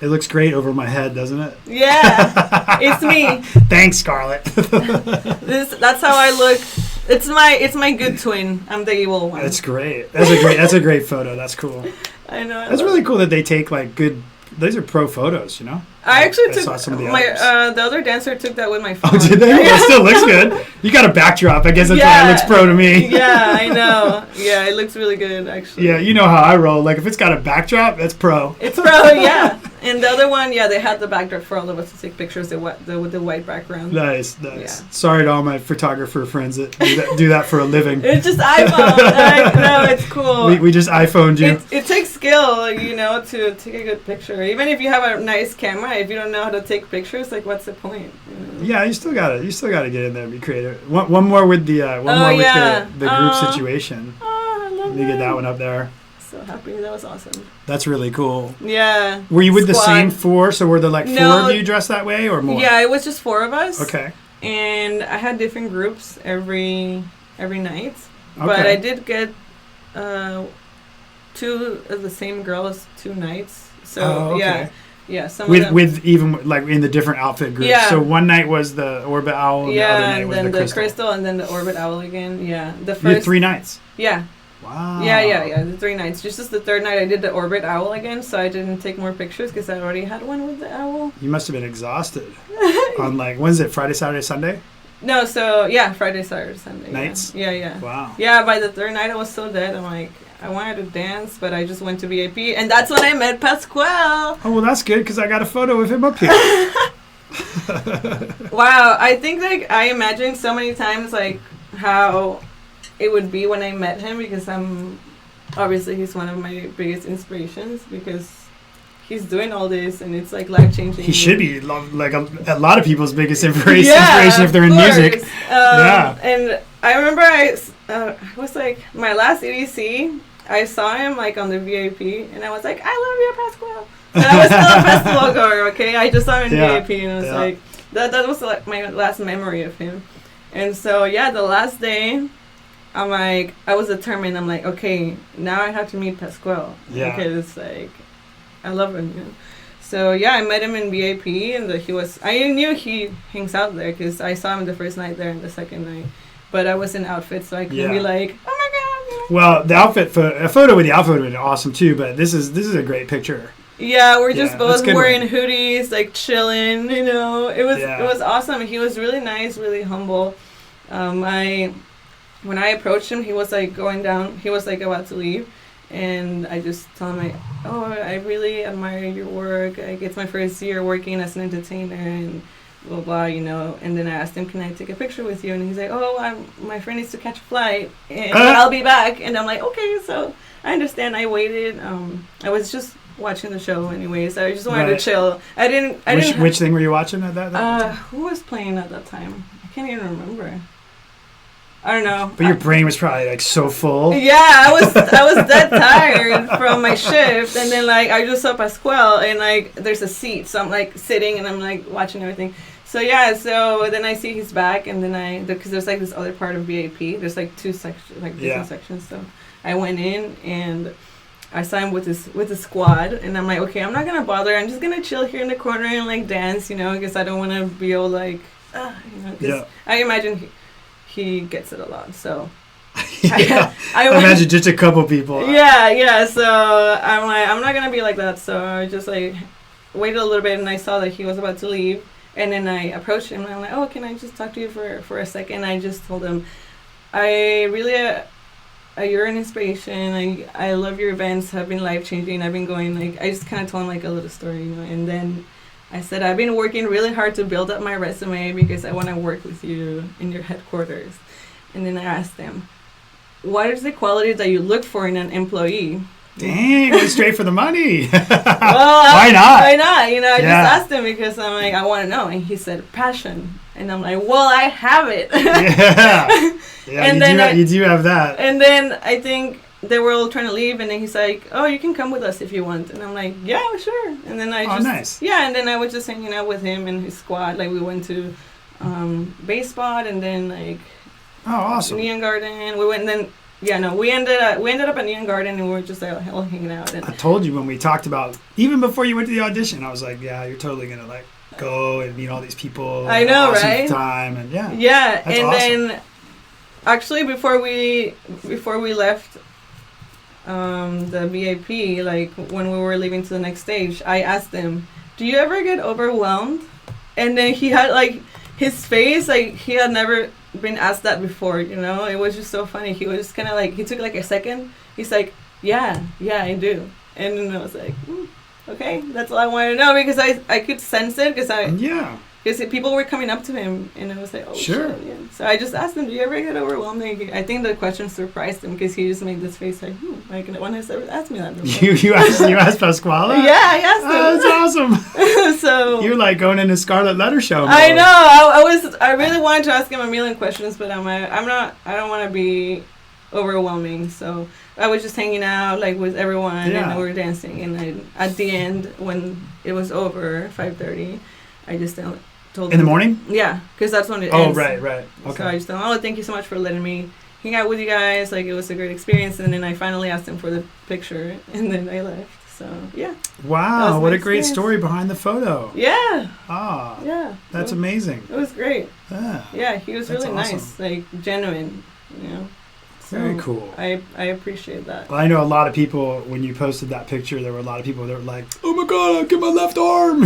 It looks great over my head, doesn't it? Yeah, it's me. Thanks, Scarlett. That's how I look. It's my good twin. I'm the evil one. That's great. That's a great photo. That's cool. I know. That's really cool that they take like good. These are pro photos, you know. I actually saw some of the the other dancer took that with my phone. Oh, did they? It still looks good. You got a backdrop. I guess that's why it looks pro to me. Yeah, I know. Yeah, it looks really good actually. Yeah, you know how I roll. Like if it's got a backdrop, that's pro. It's pro, yeah. And the other one, they had the backdrop for all of us to take pictures with the white background. Nice. Yeah. Sorry to all my photographer friends that do that for a living. It's just iPhone. No, it's cool. We just iPhoned you. It takes skill, to take a good picture. Even if you have a nice camera, if you don't know how to take pictures, like what's the point? Yeah, you still gotta get in there and be creative. One more with the group situation. Oh, I love Let me get that one up there. so happy. That was awesome. That's really cool. Yeah. Were you with the Squad. same four? So were there like No. 4 of you dressed that way or more? Yeah, it was just 4 of us. Okay. And I had different groups every night. Okay. But I did get 2 of the same girls 2 nights. So Oh, okay. yeah. Some of them. With even like in the different outfit groups. Yeah. So one night was the Orbit Owl, and the other night and was then the Crystal. and then the Orbit Owl again. Yeah, the You had first 3 nights. Yeah, Wow. yeah. The 3 nights. Just as the 3rd night, I did the Orbit Owl again, so I didn't take more pictures because I already had one with the owl. You must have been exhausted. On like, when is it? Friday, Saturday, Sunday? No, so yeah, Friday, Saturday, Sunday. Nights? Yeah. Wow. Yeah, by the 3rd night, I was so dead. I'm like, I wanted to dance, but I just went to VIP, and that's when I met Pasquale. Oh, well, that's good because I got a photo of him up here. Wow, I think like I imagined so many times like how it would be when I met him because obviously he's one of my biggest inspirations because he's doing all this and it's like life changing. He should be like a lot of people's biggest inspiration if they're in course. music. Yeah. And I remember I was like my last EDC. I saw him like on the VIP and I was like, I love you, Pasquale. And I was still a festival goer, okay? I just saw him in VIP and I was like, that was like my last memory of him. And so, yeah, the last day, I'm like, I was determined. I'm like, okay, now I have to meet Pasquale. Yeah. Because, like, I love him, you know? So, yeah, I met him in VIP and I knew he hangs out there because I saw him the first night there and the second night. But I was in outfit, so I couldn't be like, oh my God. You know? Well, the outfit, a photo with the outfit would have been awesome too, but this is a great picture. Yeah, we're just both wearing one. hoodies, like chilling, you know. It was awesome. He was really nice, really humble. When I approached him, he was like going down. He was like about to leave, and I just told him like, "Oh, I really admire your work. Like it's my first year working as an entertainer, and blah blah, you know." And then I asked him, "Can I take a picture with you?" And he's like, "Oh, my friend needs to catch a flight, and I'll be back." And I'm like, "Okay." So I understand. I waited. I was just watching the show anyways. I just wanted to chill. I didn't. Which thing were you watching at that time? Who was playing at that time? I can't even remember. I don't know. But your brain was probably like so full. Yeah, I was that tired from my shift, and then like I just saw Pasquale, and like there's a seat, so I'm like sitting and I'm like watching everything. So yeah, so then I see he's back, and then because there's like this other part of VIP. There's like 2 sections, like different sections. So I went in and I saw him with his squad, and I'm like, okay, I'm not gonna bother. I'm just gonna chill here in the corner and like dance, you know, because I don't want to be all like, you know. Cause I imagine he gets it a lot, so. I imagine just a couple people. Yeah. So I'm like, I'm not gonna be like that. So I just like waited a little bit, and I saw that he was about to leave, and then I approached him, and I'm like, oh, can I just talk to you for a second? I just told him, I really. You're an inspiration. I love your events. Have been life changing. I've been going like I just kind of told him like a little story, you know. And then I said I've been working really hard to build up my resume because I want to work with you in your headquarters. And then I asked him, what is the quality that you look for in an employee? Dang, went straight for the money. Well, Why not? Why not? You know, I just asked him because I'm like I want to know, and he said passion. And I'm like, well, I have it. Yeah, and you do have that. And then I think they were all trying to leave, and then he's like, oh, you can come with us if you want. And I'm like, yeah, sure. And then nice. Yeah, and then I was just hanging out with him and his squad. Like, we went to Bay Spot, and then, like, awesome. Neon Garden. We went, and then, we ended up at Neon Garden, and we were just, like, all hanging out. And I told you when we talked about, even before you went to the audition, I was like, yeah, you're totally going to, like, go and meet all these people. I know, awesome right? Time and yeah, that's and awesome. then actually before we left the VIP, like when we were leaving to the next stage, I asked him, "Do you ever get overwhelmed?" And then he had like his face, like he had never been asked that before. You know, it was just so funny. He was kind of like he took like a second. He's like, "Yeah, I do," and then I was like. Okay, that's all I wanted to know because I could sense it because people were coming up to him and I was like, oh sure. Shit, yeah. So I just asked him, do you ever get overwhelmed? I think the question surprised him because he just made this face like, like no one has ever asked me that before. you asked Pasquale? Yeah, I asked him. Oh, that's awesome. So you're like going into Scarlett Show mode. I know. I really wanted to ask him a million questions, but I don't want to be overwhelming. So I was just hanging out like with everyone, Yeah. and we were dancing. And then at the end, when it was over, 5:30, I just told In the them- morning? Yeah, because that's when it Oh, ends. right. So I Okay. just told them, thank you so much for letting me hang out with you guys. Like, it was a great experience. And then I finally asked them for the picture, and then I left. So, yeah. That Wow, was what my a great experience. story behind the photo. Yeah. Ah, Yeah. that's So amazing. It was great. Yeah, Yeah, he was That's really awesome. nice. Like, genuine, you know. So very cool. I appreciate that. Well, I know a lot of people, when you posted that picture, there were a lot of people that were like, oh my God, I'll get my left arm.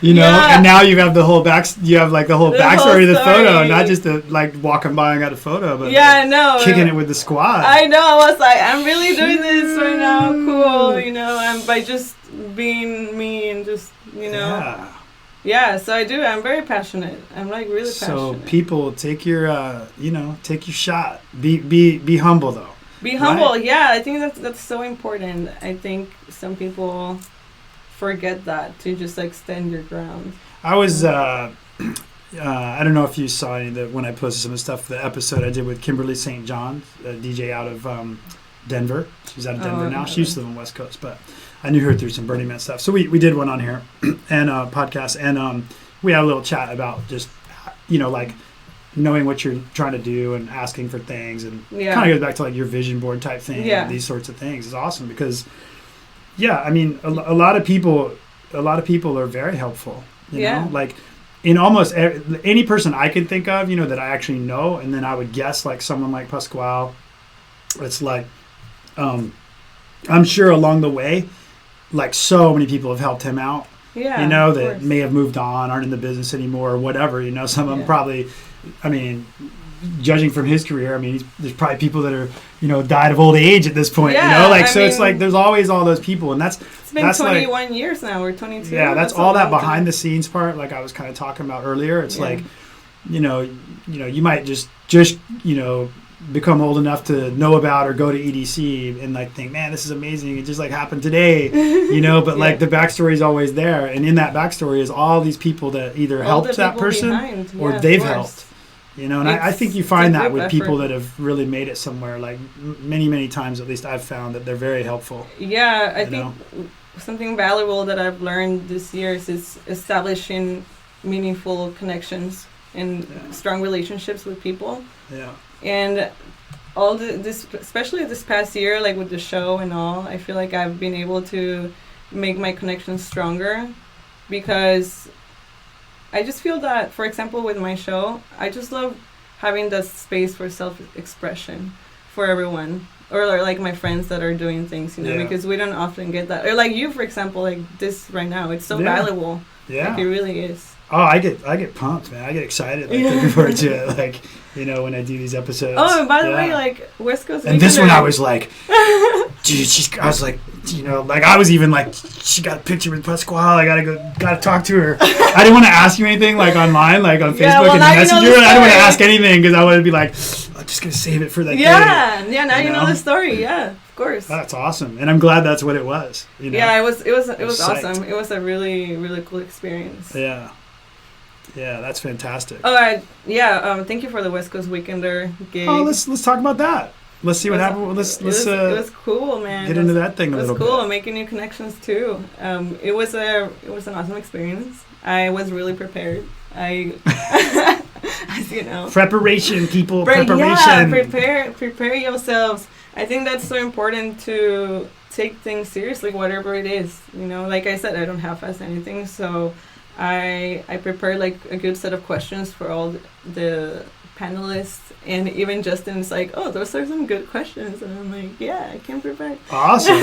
You know, Yeah. and now you have the whole you have like the whole The backstory of whole the photo, story. not just the like walking by and got a photo, but Yeah, I like, know. kicking it with the squad. I know. I was like, I'm really doing this right now. Cool, you know, and by just being me and just, you know. Yeah. Yeah, so I do. I'm very passionate. I'm like really So passionate. people, take your, take your shot. Be humble though. Be humble. Right. Yeah, I think that's so important. I think some people forget that, to just like stand your ground. I was, I don't know if you saw any of the, when I posted some of the stuff, the episode I did with Kimberly St. John, a DJ out of Denver. She's out of Denver Oh, now. okay. She used to live on the West Coast, but I knew her through some Burning Man stuff. So we did one on here and podcast, and we had a little chat about just, like knowing what you're trying to do and asking for things, and Yeah. kind of goes back to like your vision board type thing. Yeah. And these sorts of things is awesome because, yeah, I mean, a lot of people are very helpful. You Yeah. know, like in almost any person I can think of, that I actually know, and then I would guess like someone like Pasquale. It's like, I'm sure along the way, like so many people have helped him out. Yeah. That of course. may have moved on, aren't in the business anymore, or whatever. Some of them Yeah. probably. I mean, judging from his career, I mean, there's probably people that are, died of old age at this point. Yeah, Like I so, it's mean- like there's always all those people, and that's It's been that's like- 21 years now, or 22. yeah, that's a all that long behind time. the scenes part. Like I was kind of talking about earlier, it's Yeah. like, you might just become old enough to know about or go to EDC and like think, man, this is amazing. It just like happened today, but Yeah. like the backstory is always there, and in that backstory is all these people that either All helped the that people person behind. or Yeah, of they've course. helped. And I think you It's find a that group with people effort. that have really made it somewhere. Like many times, at least I've found that they're very helpful. Yeah, I You think something valuable that I've learned this year is establishing meaningful connections and Yeah. strong relationships with people. Yeah. And all this, especially this past year, like with the show and all, I feel like I've been able to make my connections stronger, because I just feel that, for example, with my show, I just love having that space for self-expression for everyone, or like my friends that are doing things, Yeah. because we don't often get that. Or like you, for example, like this right now, it's so Yeah. valuable. Yeah. Like it really is. Oh, I get pumped, man. I get excited looking forward to it. Like, when I do these episodes. Oh, and by the Yeah. way, like West Coast. And this one Weekender- I was like, dude, I was like, like I was even like, she got a picture with Pasquale. I gotta talk to her. I didn't want to ask you anything like online, like on Facebook Yeah, well, and now you know Messenger. the I didn't want to story. ask anything because I wanted to be like, I'm just gonna save it for that day. Yeah, now You you know know? the story. Yeah, of course. That's awesome, and I'm glad that's what it was. Yeah, it was psyched. awesome. It was a really, really cool experience. Yeah, that's fantastic. All right, thank you for the West Coast Weekender gig. Oh, let's talk about that. Let's see what happened. Let's it was cool, man. get It into was- that thing a It was little cool, bit. making new connections too. It was an awesome experience. I was really prepared. As you know. Preparation, people. But Preparation. yeah, prepare yourselves. I think that's so important, to take things seriously, whatever it is. Like I said, I don't half-ass anything, so I prepared like a good set of questions for all the panelists, and even Justin's like, oh, those are some good questions, and I'm like, yeah, I can prepare. Awesome.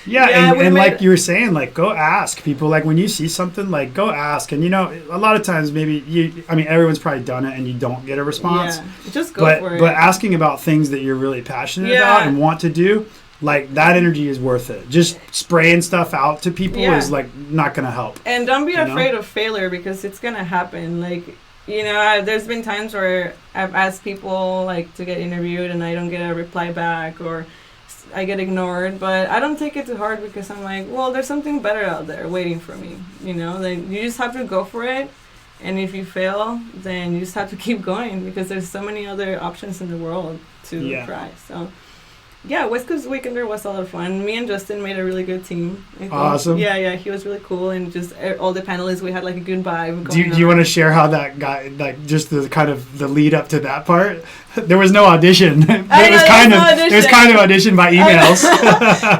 Yeah, Yeah, we and made like it. you were saying, like go ask people. Like when you see something, like go ask. And a lot of times maybe everyone's probably done it and you don't get a response. Yeah, just go But for it. but asking about things that you're really passionate Yeah. about and want to do, like that energy is worth it. Just spraying stuff out to people Yeah. is like not gonna help. And don't be You know? afraid of failure, because it's gonna happen. Like, there's been times where I've asked people like to get interviewed and I don't get a reply back, or I get ignored. But I don't take it too hard, because I'm like, well, there's something better out there waiting for me. Like you just have to go for it, And if you fail, then you just have to keep going because there's so many other options in the world to try. So, yeah, West Coast Weekender was a lot of fun. Me and Justin made a really good team. I think. Awesome. Yeah, he was really cool, and just all the panelists, we had like a good vibe. Do you want to share how that guy, like, just the kind of the lead up to that part? There was no audition. It was kind of audition by emails.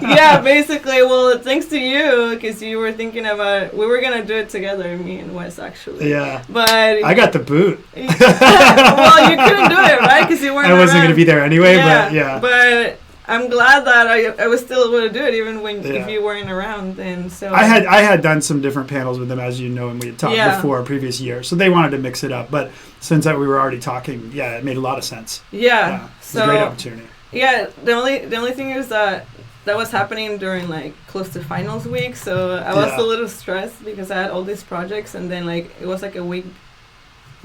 Yeah, basically. Well, thanks to you, because you were thinking about we were gonna do it together, me and Wes, actually. Yeah. But I got the boot. Well, you couldn't do it, right? Because you weren't. I wasn't around. gonna be there anyway, but yeah. But I'm glad that I was still able to do it, even when if you weren't around. And so I had done some different panels with them, as you know, and we had talked before previous year. So they wanted to mix it up, but since we were already talking, it made a lot of sense. Yeah, so it was a great opportunity. Yeah, the only thing is that was happening during like close to finals week, so I was a little stressed because I had all these projects, and then like it was like a week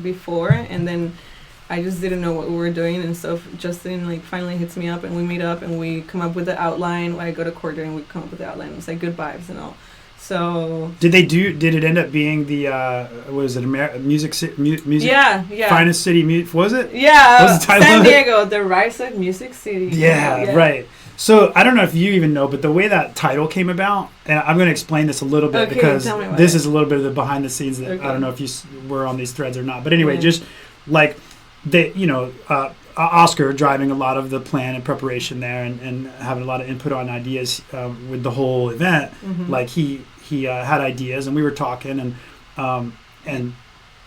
before, and then I just didn't know what we were doing, and so Justin like finally hits me up, and we meet up, and we come up with the outline. I go to court and we come up with the outline. It's like good vibes and all. So did it end up being the was it music finest city was it? Yeah, what was the title San Diego, the Rise of Music City. Yeah, right. So I don't know if you even know, but the way that title came about, and I'm going to explain this a little bit because this is a little bit of the behind the scenes that I don't know if you were on these threads or not. But anyway, just like Oscar driving a lot of the plan and preparation there, and having a lot of input on ideas with the whole event. Mm-hmm. Like he had ideas, and we were talking, and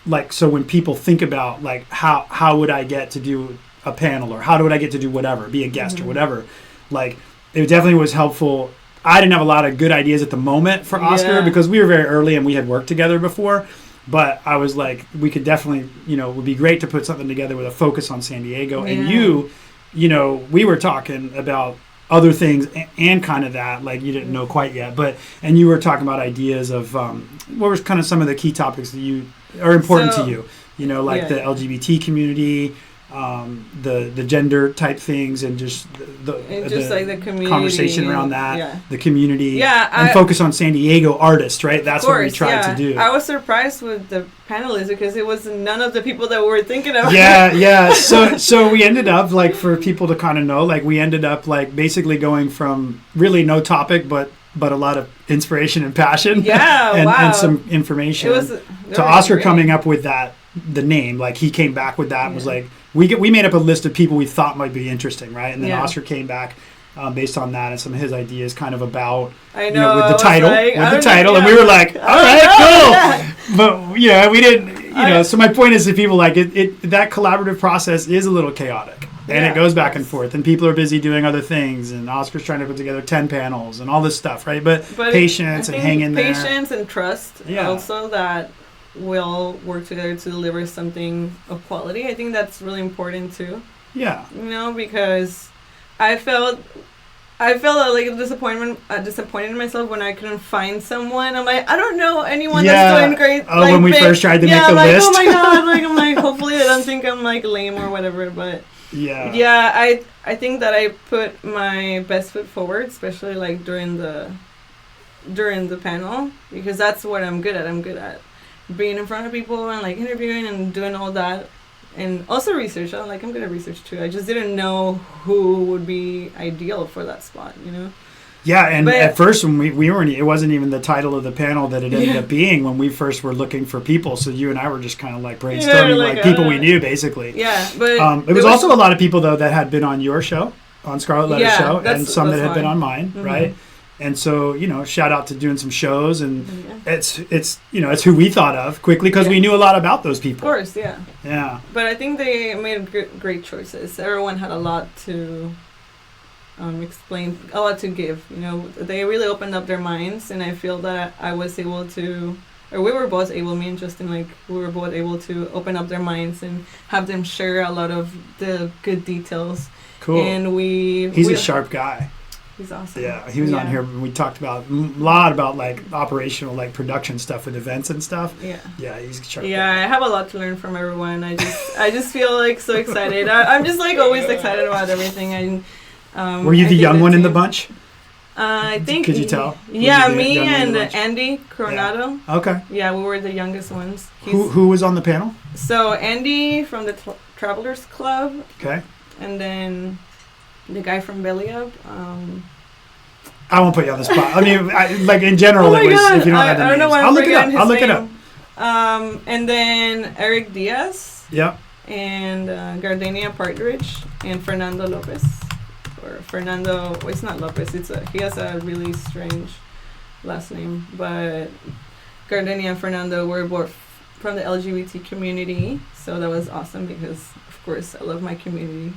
like, so when people think about like how would I get to do a panel, or how would I get to do whatever, be a guest or whatever, like it definitely was helpful. I didn't have a lot of good ideas at the moment for Oscar because we were very early and we had worked together before. But I was like, we could definitely, it would be great to put something together with a focus on San Diego. Yeah. And we were talking about other things and kind of that, like you didn't know quite yet. And you were talking about ideas of what were kind of some of the key topics that you are important to you, like the LGBT community, the gender type things, and just like the community, conversation around that, the community, and focus on San Diego artists, right? That's what we tried to do. I was surprised with the panelists because it was none of the people that we were thinking of. Yeah. So we ended up, like, for people to kind of know, like, we ended up like basically going from really no topic, but a lot of inspiration and passion, and some information, to Oscar coming up with the name. Like, he came back with that and was like, we made up a list of people we thought might be interesting, right? And then Oscar came back based on that and some of his ideas kind of about, with the title, and we were like, all right, cool. But, we didn't, so my point is that people like it, that collaborative process is a little chaotic. And it goes back and forth, and people are busy doing other things, and Oscar's trying to put together 10 panels and all this stuff, right? But patience and hang in there. Patience and trust, also, that we'll work together to deliver something of quality. I think that's really important too. Yeah. Because I felt like disappointed in myself when I couldn't find someone. I'm like, I don't know anyone that's doing great. Oh, like, when we first tried to make the list. Oh my god! Like, I'm like, hopefully they don't think I'm like lame or whatever. But I think that I put my best foot forward, especially like during the panel, because that's what I'm good at. I'm good at being in front of people and like interviewing and doing all that, and also research. I'm good at research too. I just didn't know who would be ideal for that spot, Yeah, and at first when we weren't, it wasn't even the title of the panel that it ended up being when we first were looking for people. So you and I were just kind of like brainstorming, like people we knew, basically. Yeah, but it was also a lot of people though that had been on your show, on Scarlett Letter's show, and some that had been on mine, right? And so, shout out to doing some shows, and it's it's who we thought of quickly because we knew a lot about those people. Of course, yeah. Yeah. But I think they made great choices. Everyone had a lot to explain, a lot to give. They really opened up their minds, and I feel that I was able to, or we were both able, me and Justin, like, we were both able to open up their minds and have them share a lot of the good details. Cool. And he's a sharp guy. He's awesome. Yeah, he was on here when we talked about a lot about like operational, like production stuff with events and stuff. Yeah, he's a sharp guy. I have a lot to learn from everyone. I just feel like so excited. I'm just like always excited about everything. And were you the young one in the bunch? I think. Could you tell? Yeah, Were you the me younger of the and bunch? Andy Coronado. Okay. Yeah, we were the youngest ones. Who was on the panel? So Andy from the Travelers Club, Okay. and then the guy from Belly Up. I won't put you on the spot. I mean, like in general, Oh my it was. God. If you don't have the I don't names, know why I'll I'm look it up. forgetting his I'll look it up. name. And then Eric Diaz Yep. and Gardenia Partridge and Fernando Lopez. Or Fernando, well, it's not Lopez. He has a really strange last name. But Gardenia and Fernando were both from the LGBT community. So that was awesome because, of course, I love my community.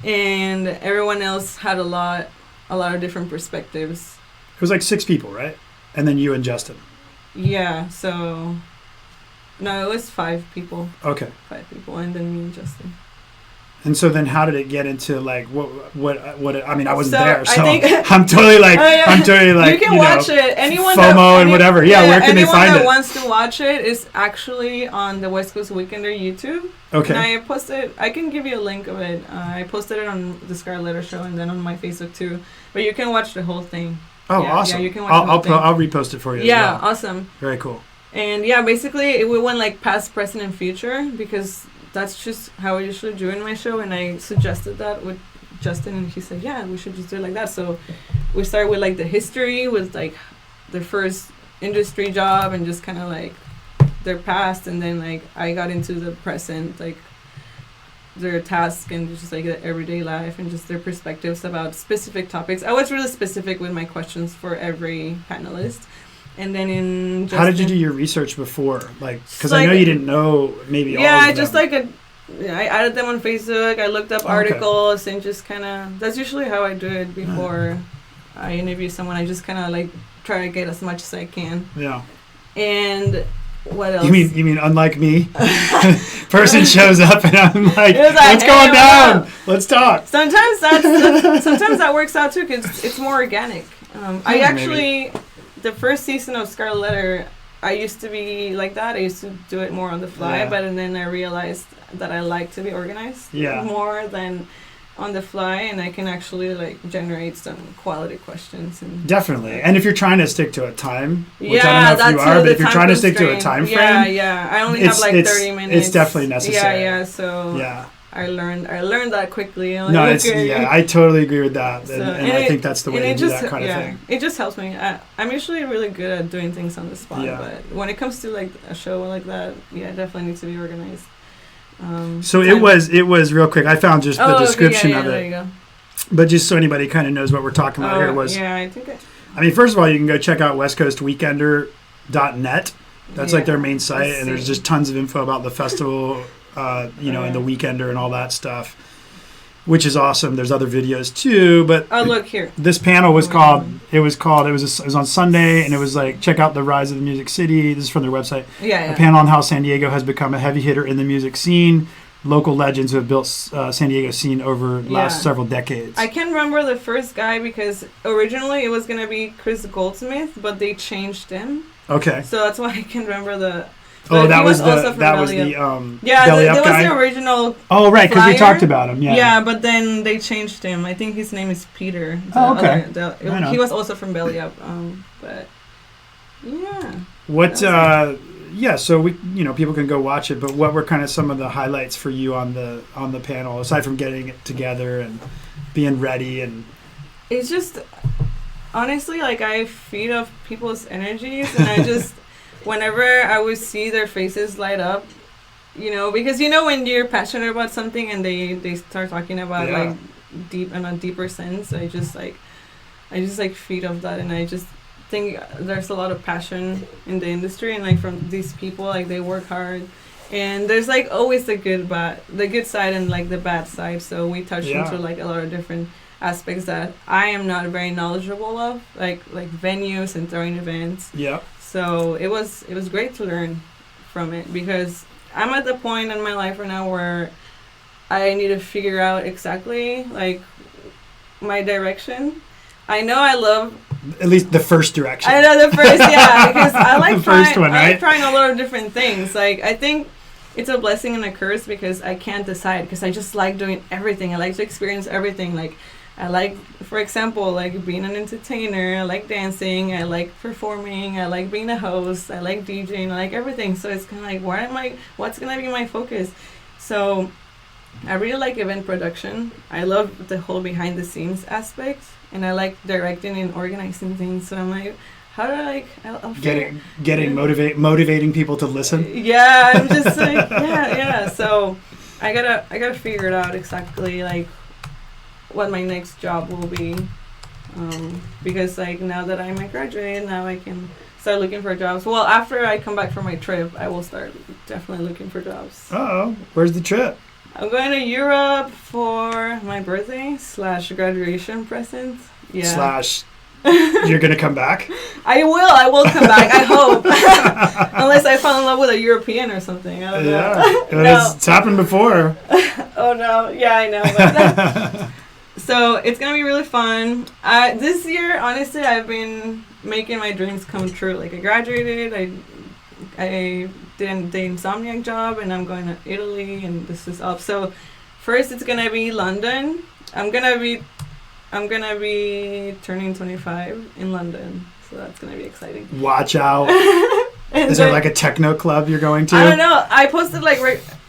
And everyone else had a lot of different perspectives. It was like 6 people, right? And then you and Justin. Yeah, so no, it was 5 people. Okay. 5 people, and then me and Justin. And so then, how did it get into like what? I mean, I wasn't So, there, so I think I'm totally like, Oh, yeah. I'm totally like, you can watch it. Anyone FOMO and whatever. Yeah, where can they find Anyone that it? wants to watch it is actually on the West Coast Weekender YouTube. Okay. And I posted. I can give you a link of it. I posted it on the Scarlett ShYo and then on my Facebook too. But you can watch the whole thing. Oh, Yeah, awesome! yeah, you can watch the whole thing. I'll repost it for you. Yeah, as well. awesome. Very cool. And yeah, basically we went like past, present, and future because that's just how I usually do in my show. And I suggested that with Justin, and he said, "Yeah, we should just do it like that." So we started with like the history, with like their first industry job, and just kind of like their past, and then like I got into the present, like their task and just like their everyday life and just their perspectives about specific topics. I was really specific with my questions for every panelist. And then in Justin, How did you do your research before? Like, because I Like- know you didn't know maybe all yeah, of I them. just like I added them on Facebook. I looked up Okay. articles and just kind of, that's usually how I do it before I interview someone. I just kind of like try to get as much as I can. Yeah. And what else? You mean unlike me? Person shows up and I'm like, It was like, what's "Hey, going what down? up?" Let's talk. Sometimes sometimes that works out too because it's more organic. I actually, the first season of Scarlet Letter, I used to be like that. I used to do it more on the fly, Yeah. but then I realized that I like to be organized more than on the fly, and I can actually like generate some quality questions. And Definitely. And if you're trying to stick to a time, which yeah, I don't know if that's you are, but the if you're time trying to stick to a constraint. time frame, Yeah, I only it's- have like it's- 30 minutes. it's definitely necessary. Yeah, so yeah. I learned that quickly. I'm like, No, it's okay. yeah, I totally agree with that, So- and I think that's the way to do that kind of thing. It just helps me. I'm usually really good at doing things on the spot, Yeah. but when it comes to like a show like that, yeah, I definitely need to be organized. So it was real quick. I found just the description okay, of there it, you go. but just so anybody kind of knows what we're talking about here was. Yeah, I think I mean, first of all, you can go check out westcoastweekender.net. That's like their main site, Let's and there's see. just tons of info about the festival, and the Weekender and all that stuff, which is awesome. There's other videos too, but Oh, look here. this panel was called. It was on Sunday, and it was like check out the rise of the music city. This is from their website. Yeah, A panel on how San Diego has become a heavy hitter in the music scene. Local legends who have built San Diego scene over the last several decades. I can remember the first guy because originally it was gonna be Chris Goldsmith, but they changed him. Okay. So that's why I can remember the. Oh, but that he was also from Belly Up. Yeah, Belly Up that was guy. the original. Oh, right, because we flyer. talked about him. Yeah. Yeah, but then they changed him. I think his name is Peter. Oh, okay. Right on. He was also from Belly Up. But yeah. What? So we, people can go watch it. But what were kind of some of the highlights for you on the panel, aside from getting it together and being ready and? It's just honestly like I feed off people's energies, and I just whenever I would see their faces light up, because when you're passionate about something and they start talking about like deep and a deeper sense, I just feed off that, and I just think there's a lot of passion in the industry, and like from these people, like they work hard, and there's like always the good side and like the bad side. So we touched into like a lot of different aspects that I am not very knowledgeable of, like venues and throwing events. Yeah. So it was great to learn from it, because I'm at the point in my life right now where I need to figure out exactly like my direction. I know I love at least the first direction. I know the first, because I like the first one, I right? like trying a lot of different things. Like I think it's a blessing and a curse because I can't decide, because I just like doing everything. I like to experience everything. Like I like, for example, like being an entertainer. I like dancing. I like performing. I like being a host. I like DJing. I like everything. So it's kind of like, what's going to be my focus? So I really like event production. I love the whole behind the scenes aspect. And I like directing and organizing things. So I'm like, how do I I'll motivating people to listen? Yeah, I'm just like, yeah. So I gotta figure it out exactly, like, what my next job will be, because like now that I'm a graduate, now I can start looking for jobs. Well, after I come back from my trip, I will start definitely looking for jobs. Oh, where's the trip? I'm going to Europe for my birthday / graduation present. Yeah. / you're gonna come back? I will come back. I hope, unless I fall in love with a European or something. I don't know. No. It's happened before. Oh no! Yeah, I know. But so it's gonna be really fun. This year, honestly, I've been making my dreams come true. Like I graduated, I did the Insomniac job, and I'm going to Italy, and this is up. So first, it's gonna be London. I'm gonna be turning 25 in London, so that's gonna be exciting. Watch out! Is there like a techno club you're going to? I don't know. I posted like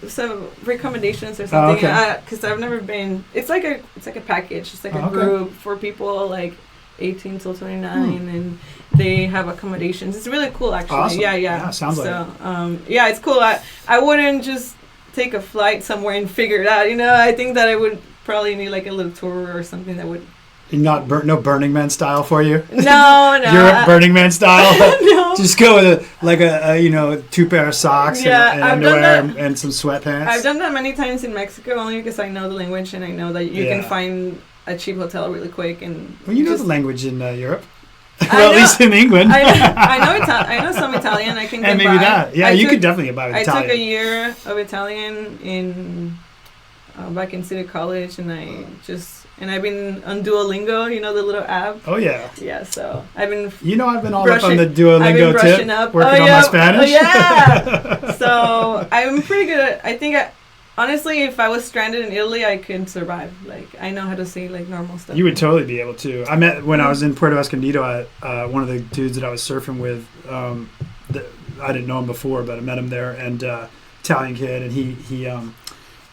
some recommendations or something, because I've never been. It's like a package. It's like a group for people like 18 till 29, and they have accommodations. It's really cool, actually. Awesome. Yeah. Sounds like it. Yeah, it's cool. I wouldn't just take a flight somewhere and figure it out. I think that I would probably need like a little tour or something that would. No Burning Man style for you? No. Europe Burning Man style? No. Just go with a 2 pair of socks and underwear and some sweatpants? I've done that many times in Mexico, only because I know the language and I know that you can find a cheap hotel really quick. Well, you know the language in Europe. Well, at least in England. I know some Italian. I can get and maybe by. that. Yeah, you could definitely get by with Italian. I took a year of Italian in back in City College, and I've been on Duolingo, the little app. Oh, yeah. Yeah, so I've been... I've been all up on the Duolingo tip, working on my Spanish. Oh, yeah. So I'm pretty good at... I think, honestly, if I was stranded in Italy, I could survive. Like, I know how to say, like, normal stuff. You would totally be able to. I met, when I was in Puerto Escondido, one of the dudes that I was surfing with, I didn't know him before, but I met him there, and Italian kid, and he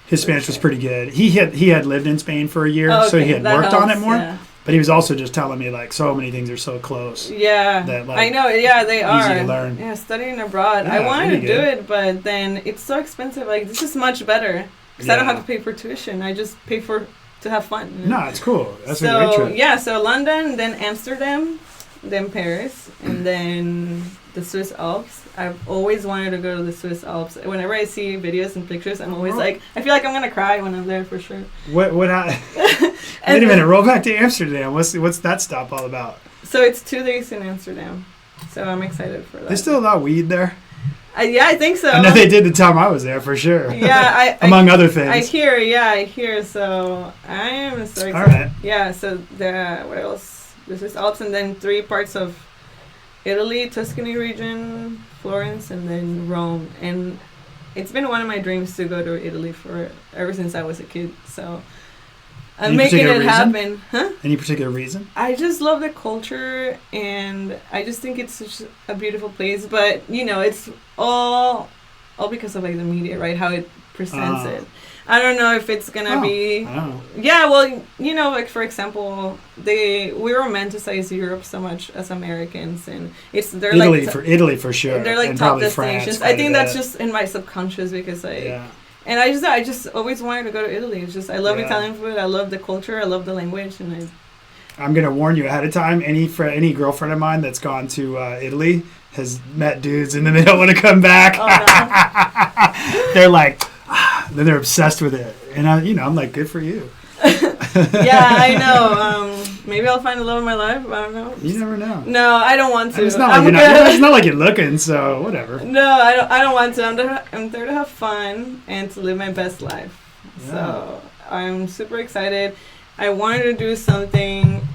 his Spanish was pretty good. He had lived in Spain for a year, so he had worked on it more. Yeah. But he was also just telling me, like, so many things are so close. Yeah, that, like, I know. Yeah, they are. Easy to learn. Yeah, studying abroad. I wanted to do it, but then it's so expensive. Like, this is much better because I don't have to pay for tuition. I just pay to have fun. No, it's cool. That's a great trip. Yeah, so London, then Amsterdam, then Paris, and then the Swiss Alps. I've always wanted to go to the Swiss Alps. Whenever I see videos and pictures, I'm always like, I feel like I'm gonna cry when I'm there for sure. Wait a minute, roll back to Amsterdam. What's that stop all about? So it's 2 days in Amsterdam. So I'm excited for that. There's still a lot of weed there? Yeah, I think so. I know they did the time I was there for sure. Yeah, among other things. I hear. So I am so excited. All right. Yeah, so what else? The Swiss Alps, and then 3 parts of Italy, Tuscany region, Florence, and then Rome. And it's been one of my dreams to go to Italy ever since I was a kid. So I'm making it happen. Huh? Any particular reason? I just love the culture, and I just think it's such a beautiful place. But it's all because of like the media, right? How it presents it. I don't know if it's gonna be. I don't know. Yeah, well, like for example, we romanticize Europe so much as Americans, and they're Italy for sure. They're like and top destinations. France, I think that's just in my subconscious because and I just always wanted to go to Italy. It's just I love Italian food. I love the culture. I love the language, and I'm gonna warn you ahead of time. Any girlfriend of mine that's gone to Italy has met dudes, and then they don't want to come back. Oh, no. They're like. Then they're obsessed with it, and I'm like, good for you. Yeah, I know. Maybe I'll find the love of my life. I don't know. You never know. No, I don't want to. It's not like you're looking, so whatever. No, I don't want to. I'm there to have fun and to live my best life. Yeah. So I'm super excited. I wanted to do something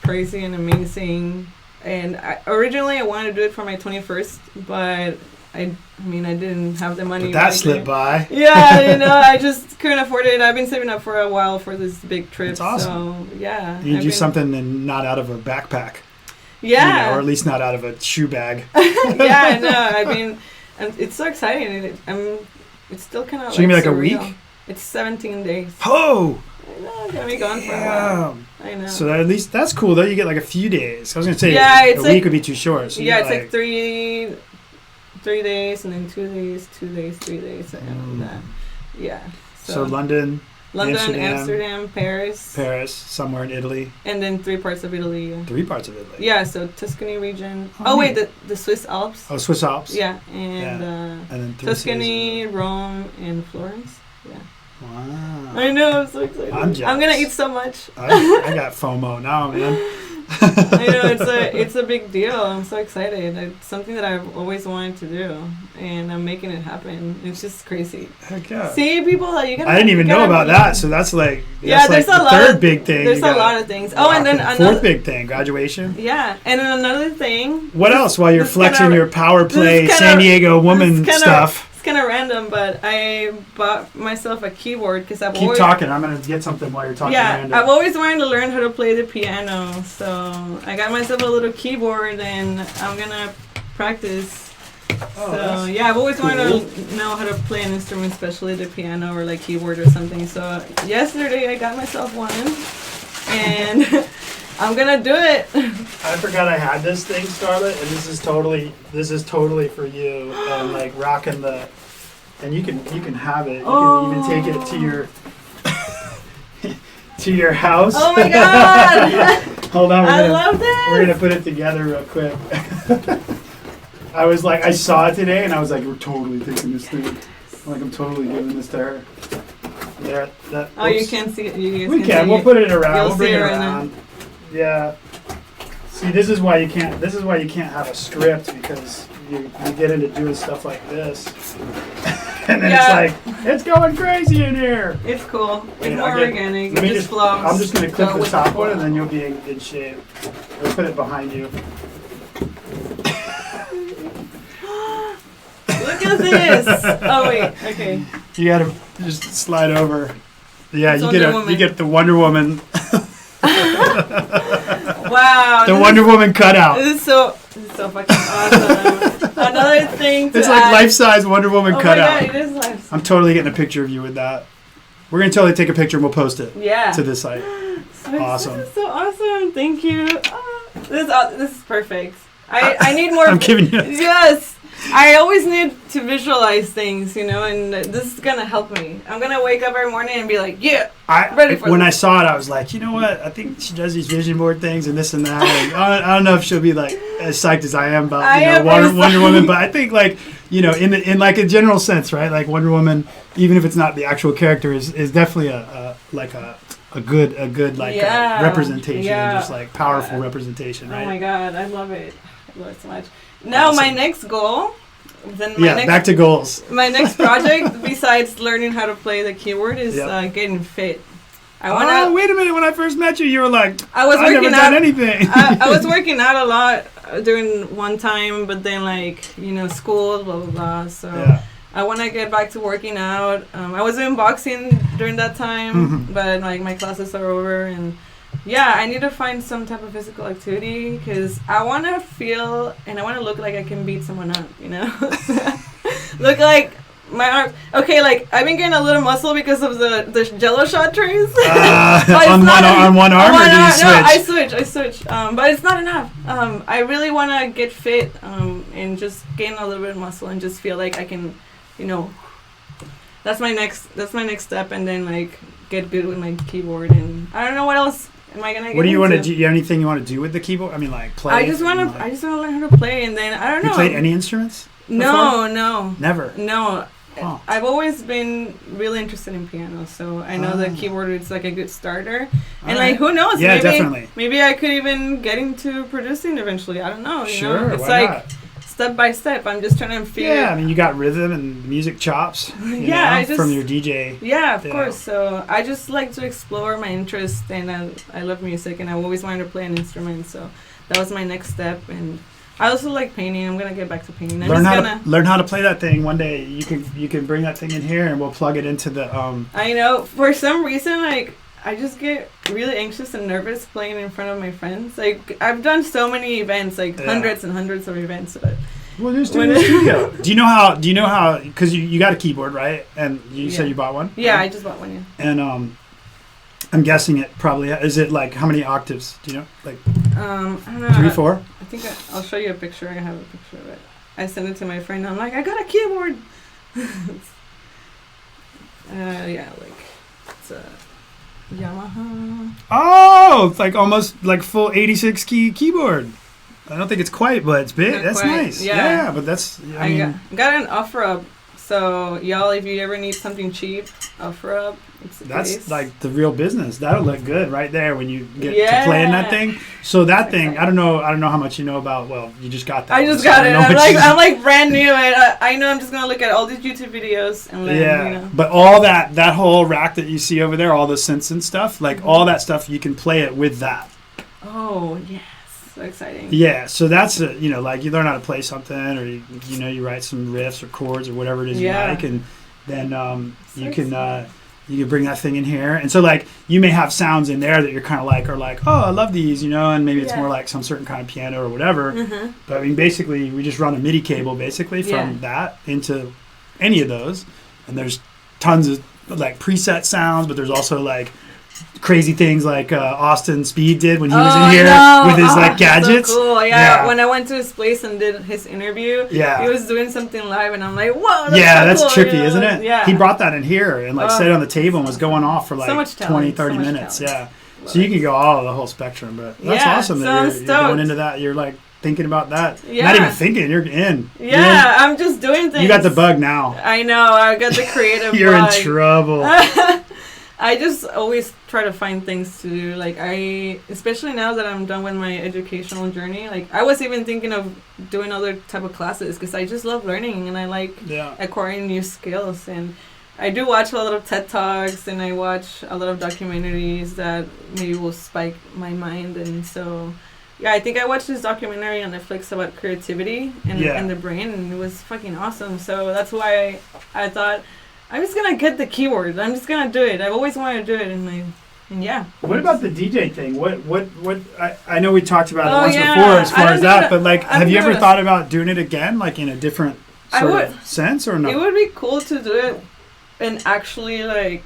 crazy and amazing, and originally I wanted to do it for my 21st, but I mean, I didn't have the money. But that slipped by. Yeah, I just couldn't afford it. I've been saving up for a while for this big trip. That's awesome. So, yeah. You do something and not out of a backpack. Yeah. Or at least not out of a shoe bag. Yeah, no, I mean, it's so exciting. It's still kind of So you mean like surreal. a week? It's 17 days. Oh! I know, gonna be gone for a while. I know. So at least that's cool though. You get like a few days. I was gonna say it's a like, week would be too short. So yeah, it's like 3 days and then 2 days, 2 days, 3 days, and yeah. So London, Amsterdam, Paris, somewhere in Italy, and then 3 parts of Italy. Yeah. 3 parts of Italy. Yeah, so Tuscany region. Neat. Wait, the Swiss Alps. Oh, Swiss Alps. Yeah, and then 3 Tuscany, cities. Rome, and Florence. Yeah. Wow. I know, I'm so excited. I'm jealous. I'm gonna eat so much. I got FOMO now, man. I know, it's a big deal. I'm so excited. It's something that I've always wanted to do, and I'm making it happen. It's just crazy. Heck yeah. See, people, I didn't even know about that, so that's like there's like a the lot third big thing. There's a lot of things. Oh, and then another 4th big thing, graduation. Yeah, and then another thing. What else while you're flexing your power play San Diego woman stuff? Kind of random, but I bought myself a keyboard because I've Keep talking. I'm gonna get something while you're talking. Yeah, random. I've always wanted to learn how to play the piano, so I got myself a little keyboard and I'm gonna practice. So yeah, I've always wanted to know how to play an instrument, especially the piano or like keyboard or something. So yesterday I got myself one, and I'm gonna do it. I forgot I had this thing, Scarlett, and this is totally for you. And like rocking the, and you can have it. You can even take it to your to your house. Oh my god! Hold on, I love this. We're gonna put it together real quick. I was like, I saw it today, and I was like, we're totally taking this thing. I'm totally giving this to her. There. You can't see it. We can. We'll put it around. We'll bring it around. Now. Yeah. See, this is why you can't have a script, because you get into doing stuff like this, and then it's like it's going crazy in here. It's cool. It's more organic. It just flows. I'm just gonna clip the top one, and then you'll be in good shape. We'll put it behind you. Look at this. Oh wait. Okay. You gotta just slide over. Yeah, It's you get the Wonder Woman. Wow. The Wonder Woman cutout. This is so fucking awesome. Another thing to It's like life-size Wonder Woman cutout. Oh my god, it is life. I'm totally getting a picture of you with that. We're gonna totally take a picture and we'll post it. Yeah. To this site. Awesome. This is so awesome. Thank you. This is perfect. I need more. I'm giving you. Yes. I always need to visualize things, and this is gonna help me. I'm gonna wake up every morning and be like, yeah, ready for when this. I saw it, I was like, you know what? I think she does these vision board things and this and that. And I don't know if she'll be like as psyched as I am about Wonder Woman, but I think like in like a general sense, right? Like Wonder Woman, even if it's not the actual character, is definitely a good like representation, and just like powerful representation, right? Oh my god, I love it. I love it so much. Now my next goal. Back to goals. My next project, besides learning how to play the keyboard, is getting fit. Wait a minute! When I first met you, you were like, I was never done anything. I was working out a lot during one time, but then school, blah blah blah. So I want to get back to working out. I was doing boxing during that time, but like my classes are over, and I need to find some type of physical activity because I want to feel and I want to look like I can beat someone up. Look like my arm. Okay, like I've been getting a little muscle because of the Jello shot trays. on one arm, or do you switch? No, I switch. But it's not enough. I really want to get fit and just gain a little bit of muscle and just feel like I can, That's my next step, and then like get good with my keyboard, and I don't know what else am I gonna get. What do you into. want to do? You have anything you want to do with the keyboard? I mean, like play. I just want to learn how to play, and then I don't know. You played any instruments? No. Never. No. Oh. I've always been really interested in piano, so I know the keyboard is like a good starter. And like, who knows? Yeah, definitely. Maybe I could even get into producing eventually. I don't know. Sure, It's why like not? Step by step. I'm just trying to figure. Yeah, I mean, you got rhythm and music chops. From your DJ. Yeah, of course. So I just like to explore my interest, and I love music, and I always wanted to play an instrument. So that was my next step, and I also like painting. I'm gonna get back to painting. Learn how to play that thing one day. You can bring that thing in here and we'll plug it into the. I know. For some reason, like I just get really anxious and nervous playing in front of my friends. Like I've done so many events, like hundreds and hundreds of events. But well, just do it in the studio. Do you know how? Because you got a keyboard, right? And you said you bought one. Yeah, right? I just bought one. Yeah. And I'm guessing it probably is it like how many octaves? Do you know? Like I don't know. 3, 4. I think I'll show you a picture. I have a picture of it. I sent it to my friend. I'm like, I got a keyboard. Yeah, like it's a Yamaha. Oh, it's like almost like full 86 key keyboard. I don't think it's quite, but it's big. Not that's quite. nice. Yeah. But that's. I mean, got an offer up. So y'all, if you ever need something cheap, offer up. It's that's like the real business. That'll look good right there when you get to playing that thing. So that thing, I don't know how much you know about. Well, you just got that. I just got it. I'm like brand new. I know. I'm just gonna look at all these YouTube videos and then, you know. But all that whole rack that you see over there, all the synths and stuff, like all that stuff, you can play it with that. Oh yes, so exciting. Yeah, so that's like you learn how to play something, or you write some riffs or chords or whatever it is you like, and then you can bring that thing in here, and so like you may have sounds in there that you're kind of like oh, I love these, and maybe it's more like some certain kind of piano or whatever. Mm-hmm. But I mean, basically, we just run a MIDI cable basically from that into any of those, and there's tons of like preset sounds, but there's also like crazy things like Austin Speed did when he was in here with his like gadgets. So cool. Yeah, when I went to his place and did his interview, he was doing something live, and I'm like, whoa, that's so cool, trippy, isn't it? Yeah. He brought that in here and like set it on the table and was going off for like so 20, 30 minutes. Yeah. So you can go the whole spectrum, but that's awesome that you're going into that. You're like thinking about that. Yeah. Not even thinking, you're in. Yeah, I'm just doing things. You got the bug now. I know, I got the creative you're bug. In trouble. I just always try to find things to do. Like especially now that I'm done with my educational journey, like I was even thinking of doing other type of classes because I just love learning and I like acquiring new skills. And I do watch a lot of TED Talks and I watch a lot of documentaries that maybe will spike my mind. And so, I think I watched this documentary on Netflix about creativity and the brain, and it was fucking awesome. So that's why I thought, I'm just gonna get the keyboard. I'm just gonna do it. I've always wanted to do it, and yeah. What about the DJ thing? What? I know we talked about it once before as far as that, but like, have you ever thought about doing it again, like in a different sort of sense, or no? It would be cool to do it and actually like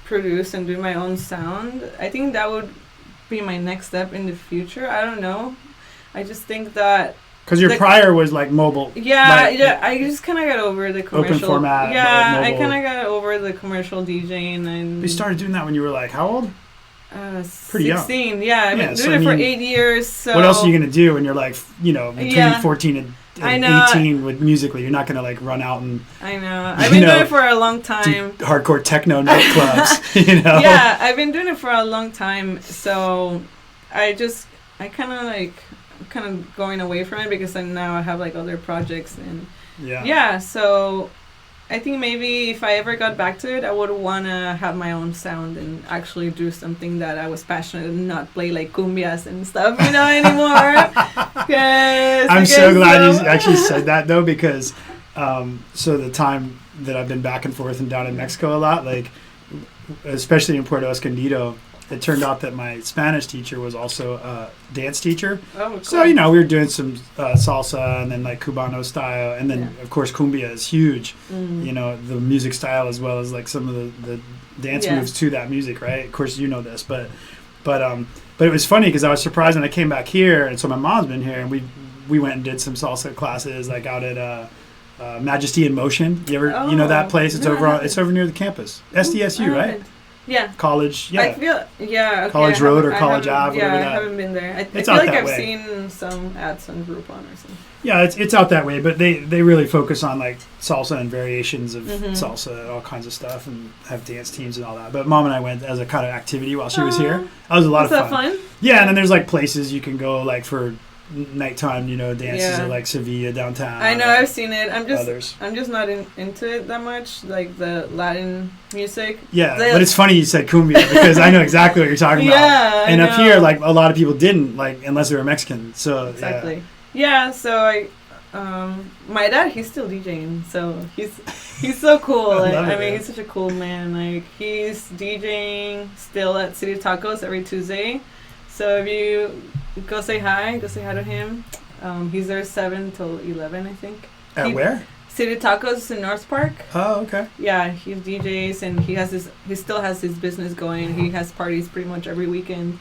produce and do my own sound. I think that would be my next step in the future. I don't know. I just think that. Because your prior was like mobile. Yeah, I just kind of got over the commercial. Open format. Yeah, I kind of got over the commercial DJing. And you started doing that when you were like, how old? Pretty 16, young. Yeah. I've been doing it for 8 years. So what else are you going to do when you're like, between 14 and 18 with Musically? You're not going to like run out and... I know. I've been doing it for a long time. Hardcore techno nightclubs, Yeah, I've been doing it for a long time. So I kind of going away from it because now I have like other projects and so I think maybe if I ever got back to it, I would want to have my own sound and actually do something that I was passionate and not play like cumbias and stuff, anymore. I'm so glad you actually said that though, because so the time that I've been back and forth and down in Mexico a lot, like especially in Puerto Escondido, it turned out that my Spanish teacher was also a dance teacher. Oh, cool. So, we were doing some salsa and then like Cubano style. And then, of course, cumbia is huge. Mm. The music style as well as like some of the dance moves to that music, right? Of course, you know this. But it was funny because I was surprised when I came back here. And so my mom's been here and we went and did some salsa classes like out at Majesty in Motion. You ever, that place? It's over near the campus. SDSU, right? Yeah. College, I feel, okay, College Road or College Ave, whatever that. I haven't been there. I feel like I've seen some ads on Groupon or something. Yeah, it's out that way, but they really focus on like salsa and variations of salsa and all kinds of stuff and have dance teams and all that. But Mom and I went as a kind of activity while she was here. That was a lot of fun. Was that fun? Yeah, and then there's like places you can go like for nighttime, dances at like Sevilla downtown. I know, I've seen it. I'm just not into it that much, like the Latin music. Yeah, but it's funny you said cumbia because I know exactly what you're talking about. Yeah, and up here, like a lot of people didn't, like unless they were Mexican. So exactly. Yeah, so my dad, he's still DJing, so he's so cool. Like, love it, I mean, man. he's such a cool man. Like, he's DJing still at City Tacos every Tuesday. So if you go say hi to him. He's there 7 till 11, I think. At where? City Tacos in North Park. Oh, okay. Yeah, he DJs and he still has his business going. He has parties pretty much every weekend.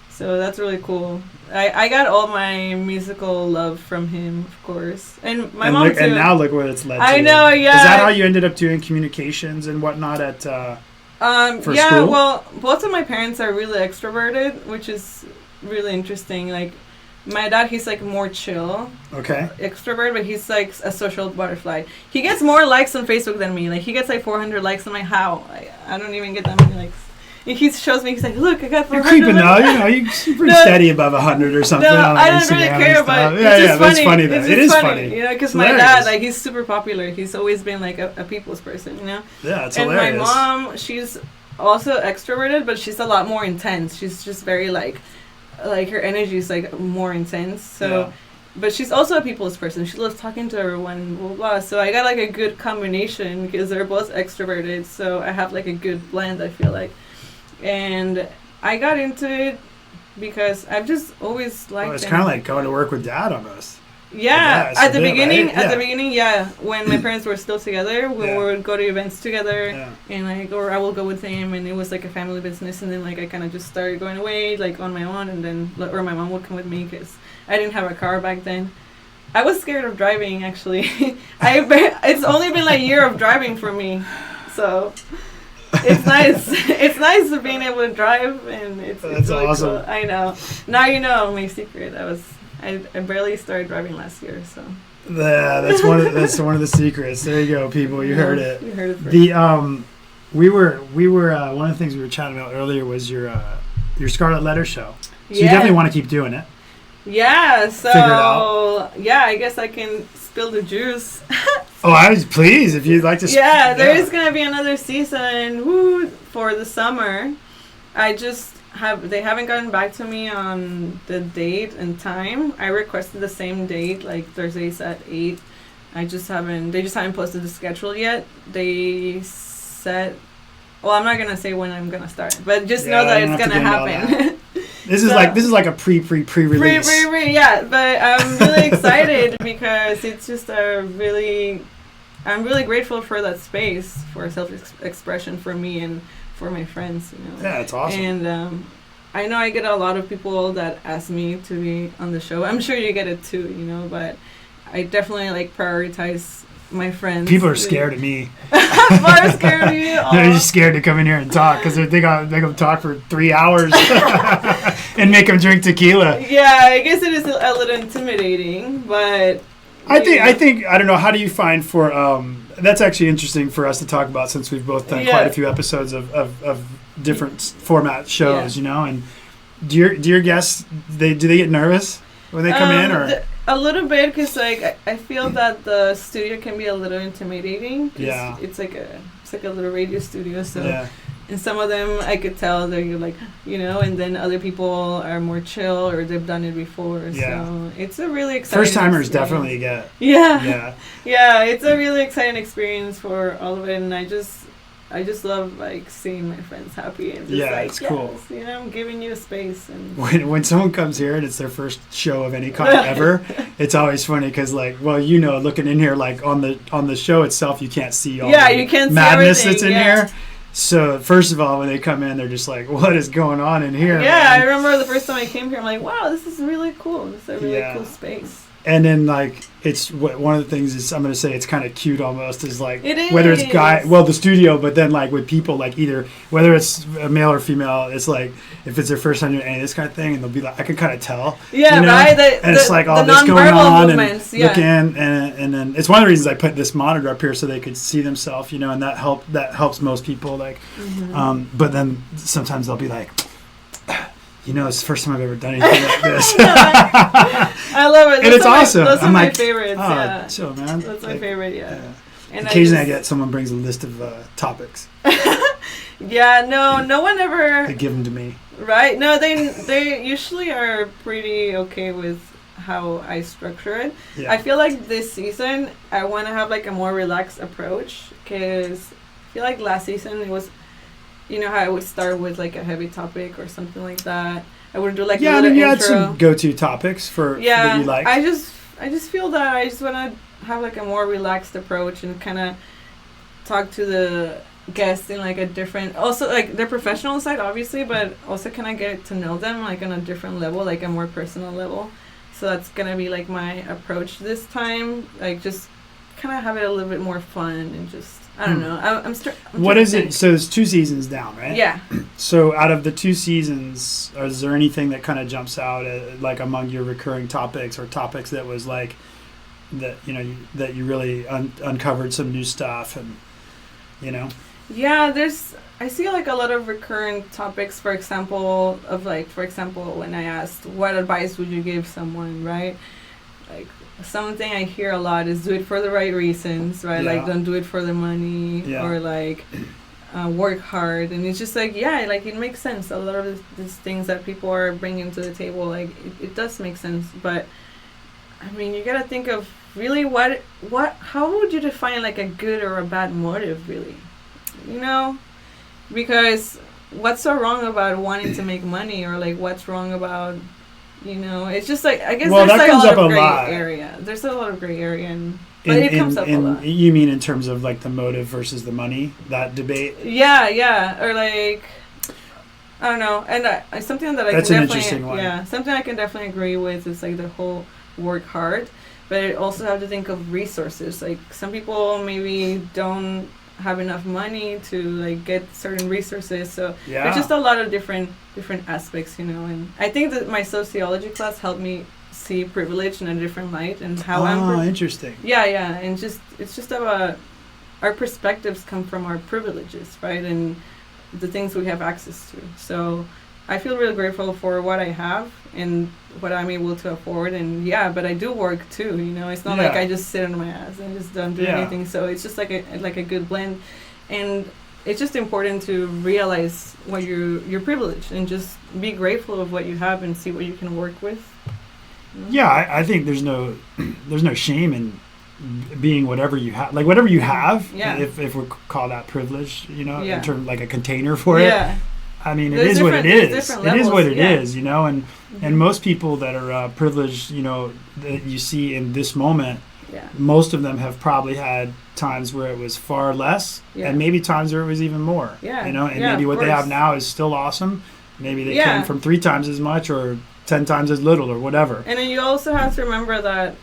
So that's really cool. I got all my musical love from him, of course. And my mom too. And now look what it's led to. I know, yeah. Is that how you ended up doing communications and whatnot at for yeah, school? well, both of my parents are really extroverted, which is really interesting. Like, my dad, he's like more chill. Okay. Extrovert, but he's like a social butterfly. He gets more likes on Facebook than me. Like, he gets like 400 likes. I'm like, how? I don't even get that many likes. And he shows me, he's like, look, I got 400 You're creeping likes. though, you're pretty steady above 100 or something. No, on I don't Instagram really and care, stuff. but yeah, it's just funny. that's funny though. It's It just is funny. You know, because It's my hilarious. dad, like, he's super popular. He's always been like a people's person, you know? Yeah, it's and hilarious. my mom, she's also extroverted, but she's a lot more intense. She's just very like her energy is like more intense. So, Yeah. but she's also a people's person. She loves talking to everyone, blah, blah, blah. So I got like a good combination because they're both extroverted. So I have like a good blend, I feel like. And I got into it because I've just always liked It's them. kind of like going to work with dad almost. Yeah, it's at a the bit, beginning, right? at Yeah. the beginning, yeah, when my parents were still together, we Yeah. would go to events together, Yeah. and like, or I will go with him, and it was like a family business, and then like I kind of just started going away, like on my own, and then, or my mom would come with me because I didn't have a car back then. I was scared of driving, actually. It's only been like a year of driving for me, so it's nice. It's nice of being able to drive, and it's That's really awesome. cool. I know. Now you know my secret. I barely started driving last year, so. Yeah, that's one of the secrets. There you go, people. You heard it. You heard it first. We were one of the things we were chatting about earlier was your Scarlett Letter show. So you definitely want to keep doing it. Yeah, so Figure it out. yeah, I guess I can spill the juice. Please, if you'd like to. Yeah, there is gonna be another season for the summer. They haven't gotten back to me on the date and time. I requested the same date, like Thursdays at 8. They just haven't posted the schedule yet. They said, well, I'm not gonna say when I'm gonna start, but just know that you it's don't gonna have to get into all happen. This is like a pre-release. Yeah, but I'm really excited because it's just I'm really grateful for that space for self-expression for me and for my friends, you know. Yeah, it's awesome. And I know I get a lot of people that ask me to be on the show. I'm sure you get it too, you know, but I definitely like prioritize my friends. People are scared of me. People are scared of you. They're just scared to come in here and talk because they think I'll talk for 3 hours and make them drink tequila. Yeah, I guess it is a little intimidating, but I think I don't know. How do you find for that's actually interesting for us to talk about since we've both done quite a few episodes of different format shows, you know. And do your guests do they get nervous when they come in or? A little bit, because like I feel that the studio can be a little intimidating. 'Cause Yeah. it's like a little radio studio. So, Yeah. and some of them I could tell they're like, you know, and then other people are more chill or they've done it before. Yeah. So it's a really exciting. First timers experience. definitely get. Yeah. Yeah. It's a really exciting experience for all of it, and I just love like seeing my friends happy and just like, it's cool. you know, I'm giving you a space and. When someone comes here and it's their first show of any kind ever, it's always funny because like, well, you know, looking in here like on the show itself, you can't see all the you can't see madness everything, that's in here. So first of all, when they come in, they're just like, "What is going on in here?" Yeah, man? I remember the first time I came here, I'm like, wow, this is really cool. This is a really cool space. And then like it's one of the things is I'm gonna say it's kind of cute almost is like It whether it's is. the studio, but then like with people like either whether it's a male or female, it's like if it's their first time doing any of this kind of thing, and they'll be like I can kind of tell. Yeah, you know? right. And it's like all the this going nonverbal on movements, and looking, and then it's one of the reasons I put this monitor up here so they could see themselves, you know, and that helps most people like. But then sometimes they'll be like. You know, it's the first time I've ever done anything like this. I love it. And it's awesome. Those are I'm my like, favorites. Oh, yeah, chill, man. that's my favorite. Yeah. And Occasionally I get someone brings a list of topics. Yeah, no one ever. They give them to me. Right? No, they usually are pretty okay with how I structure it. Yeah. I feel like this season I want to have like a more relaxed approach, because I feel like last season it was, you know how I would start with like a heavy topic or something like that. I would do like a Yeah, I little mean, you had intro. some go-to topics that you like. I just feel that I just want to have like a more relaxed approach and kind of talk to the guests in like a different, also like their professional side obviously, but also kind of get to know them like on a different level, like a more personal level. So that's gonna be like my approach this time, like just kind of have it a little bit more fun and just I don't know. I'm what is it? So there's 2 seasons down, right? Yeah. So out of the 2 seasons, is there anything that kind of jumps out like among your recurring topics, or topics that was like that that you really uncovered some new stuff and Yeah, I see like a lot of recurring topics, for example, when I asked what advice would you give someone, right? Like something I hear a lot is do it for the right reasons, right? Yeah. Like don't do it for the money, or like work hard. And it's just like, yeah, like it makes sense. A lot of these things that people are bringing to the table, like it does make sense. But I mean, you gotta think of really how would you define like a good or a bad motive, really? Because what's so wrong about wanting to make money, or like what's wrong about, it's just like, I guess there's like a lot of gray area. There's a lot of gray area, but it comes up a lot. You mean in terms of like the motive versus the money, that debate? Yeah, or like, I don't know, and something that that's an interesting one. Yeah, something I can definitely agree with is like the whole work hard, but I also have to think of resources. Like some people maybe don't have enough money to like get certain resources, so there's just a lot of different aspects, and I think that my sociology class helped me see privilege in a different light and how interesting. Yeah, and it's just about our perspectives come from our privileges, right, and the things we have access to. So I feel really grateful for what I have and what I'm able to afford, and but I do work too. It's not like I just sit on my ass and just don't do anything. So it's just like a good blend, and it's just important to realize what you're privileged and just be grateful of what you have and see what you can work with. Yeah, I think there's no shame in being whatever you have, like whatever you have. Yeah. If we call that privilege, in Yeah. terms like a container for it. Yeah. I mean, There's it is what it is. different It is what it levels, is, and most people that are privileged, that you see in this moment, most of them have probably had times where it was far less, and maybe times where it was even more. And maybe what they have now is still awesome. Maybe they came from 3 times as much or 10 times as little or whatever. And then you also have to remember that,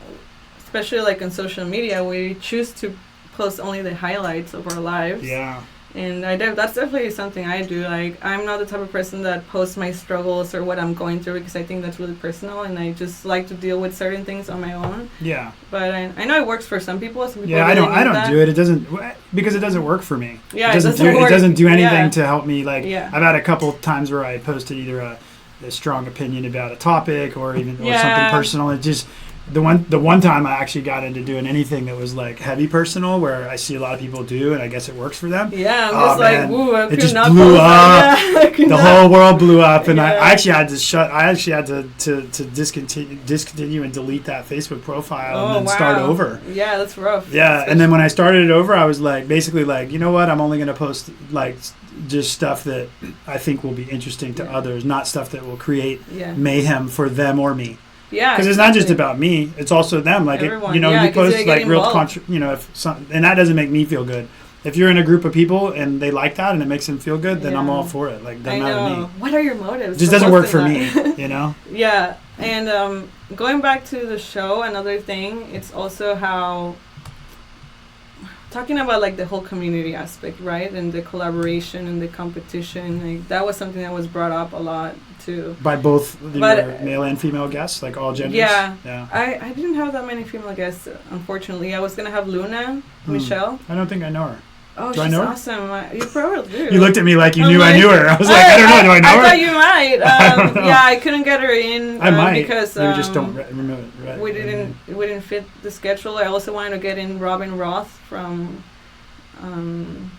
especially like on social media, we choose to post only the highlights of our lives. Yeah. And that's definitely something I do. Like, I'm not the type of person that posts my struggles or what I'm going through, because I think that's really personal, and I just like to deal with certain things on my own. Yeah. But I know it works for some people. Some people I don't do it. It doesn't, because it doesn't work for me. Yeah, it doesn't do anything Yeah. to help me. Like, I've had a couple of times where I posted either a strong opinion about a topic or something personal. It just the one time I actually got into doing anything that was like heavy personal, where I see a lot of people do, and I guess it works for them. Yeah, I'm just like, ooh, I it could just not blew post up. that. The whole world blew up, and I actually had to discontinue and delete that Facebook profile and then start over. Yeah, that's rough. Yeah, and then when I started it over, I was like, basically like, you know what? I'm only going to post like just stuff that I think will be interesting to others, not stuff that will create mayhem for them or me. Yeah, because it's not just about me; it's also them. Like, you post like real, and that doesn't make me feel good. If you're in a group of people and they like that and it makes them feel good, then I'm all for it. Like, doesn't matter to me. What are your motives? It just doesn't work for me, Yeah, and going back to the show, another thing, it's also how talking about like the whole community aspect, right, and the collaboration and the competition. Like, that was something that was brought up a lot too. By both male and female guests, like all genders. Yeah. I didn't have that many female guests, unfortunately. I was gonna have Luna, Michelle. I don't think I know her. Oh, do she's I know her? awesome. You probably do. You looked at me like you knew I knew her. I was like, I don't know. Do I know her? I thought you might. Yeah, I couldn't get her in. I might because maybe just don't remember it. Right? We didn't fit the schedule. I also wanted to get in Robin Roth from oh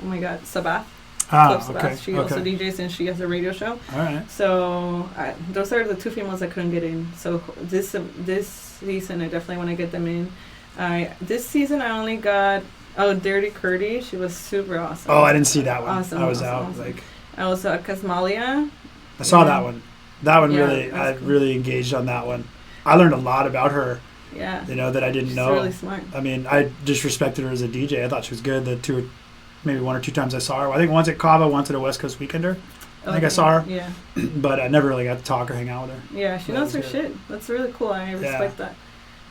my God, Sabath. Club Splash. Okay. She also DJs and she has a radio show. All right. So those are the two females I couldn't get in. So this season I definitely want to get them in. This season I only got Dirty Curdy. She was super awesome. Oh, I didn't see that one. Awesome. I was out. Awesome. Like I also Casmalia. I saw that one. That one Yeah, really, I cool. really engaged on that one. I learned a lot about her. Yeah. That I didn't She's know. really smart. I mean, I just respected her as a DJ. I thought she was good. Maybe one or two times I saw her. I think once at Cava, once at a West Coast Weekender. I think I saw her. Yeah. But I never really got to talk or hang out with her. Yeah, she That knows her was good. shit. That's really cool. I respect that.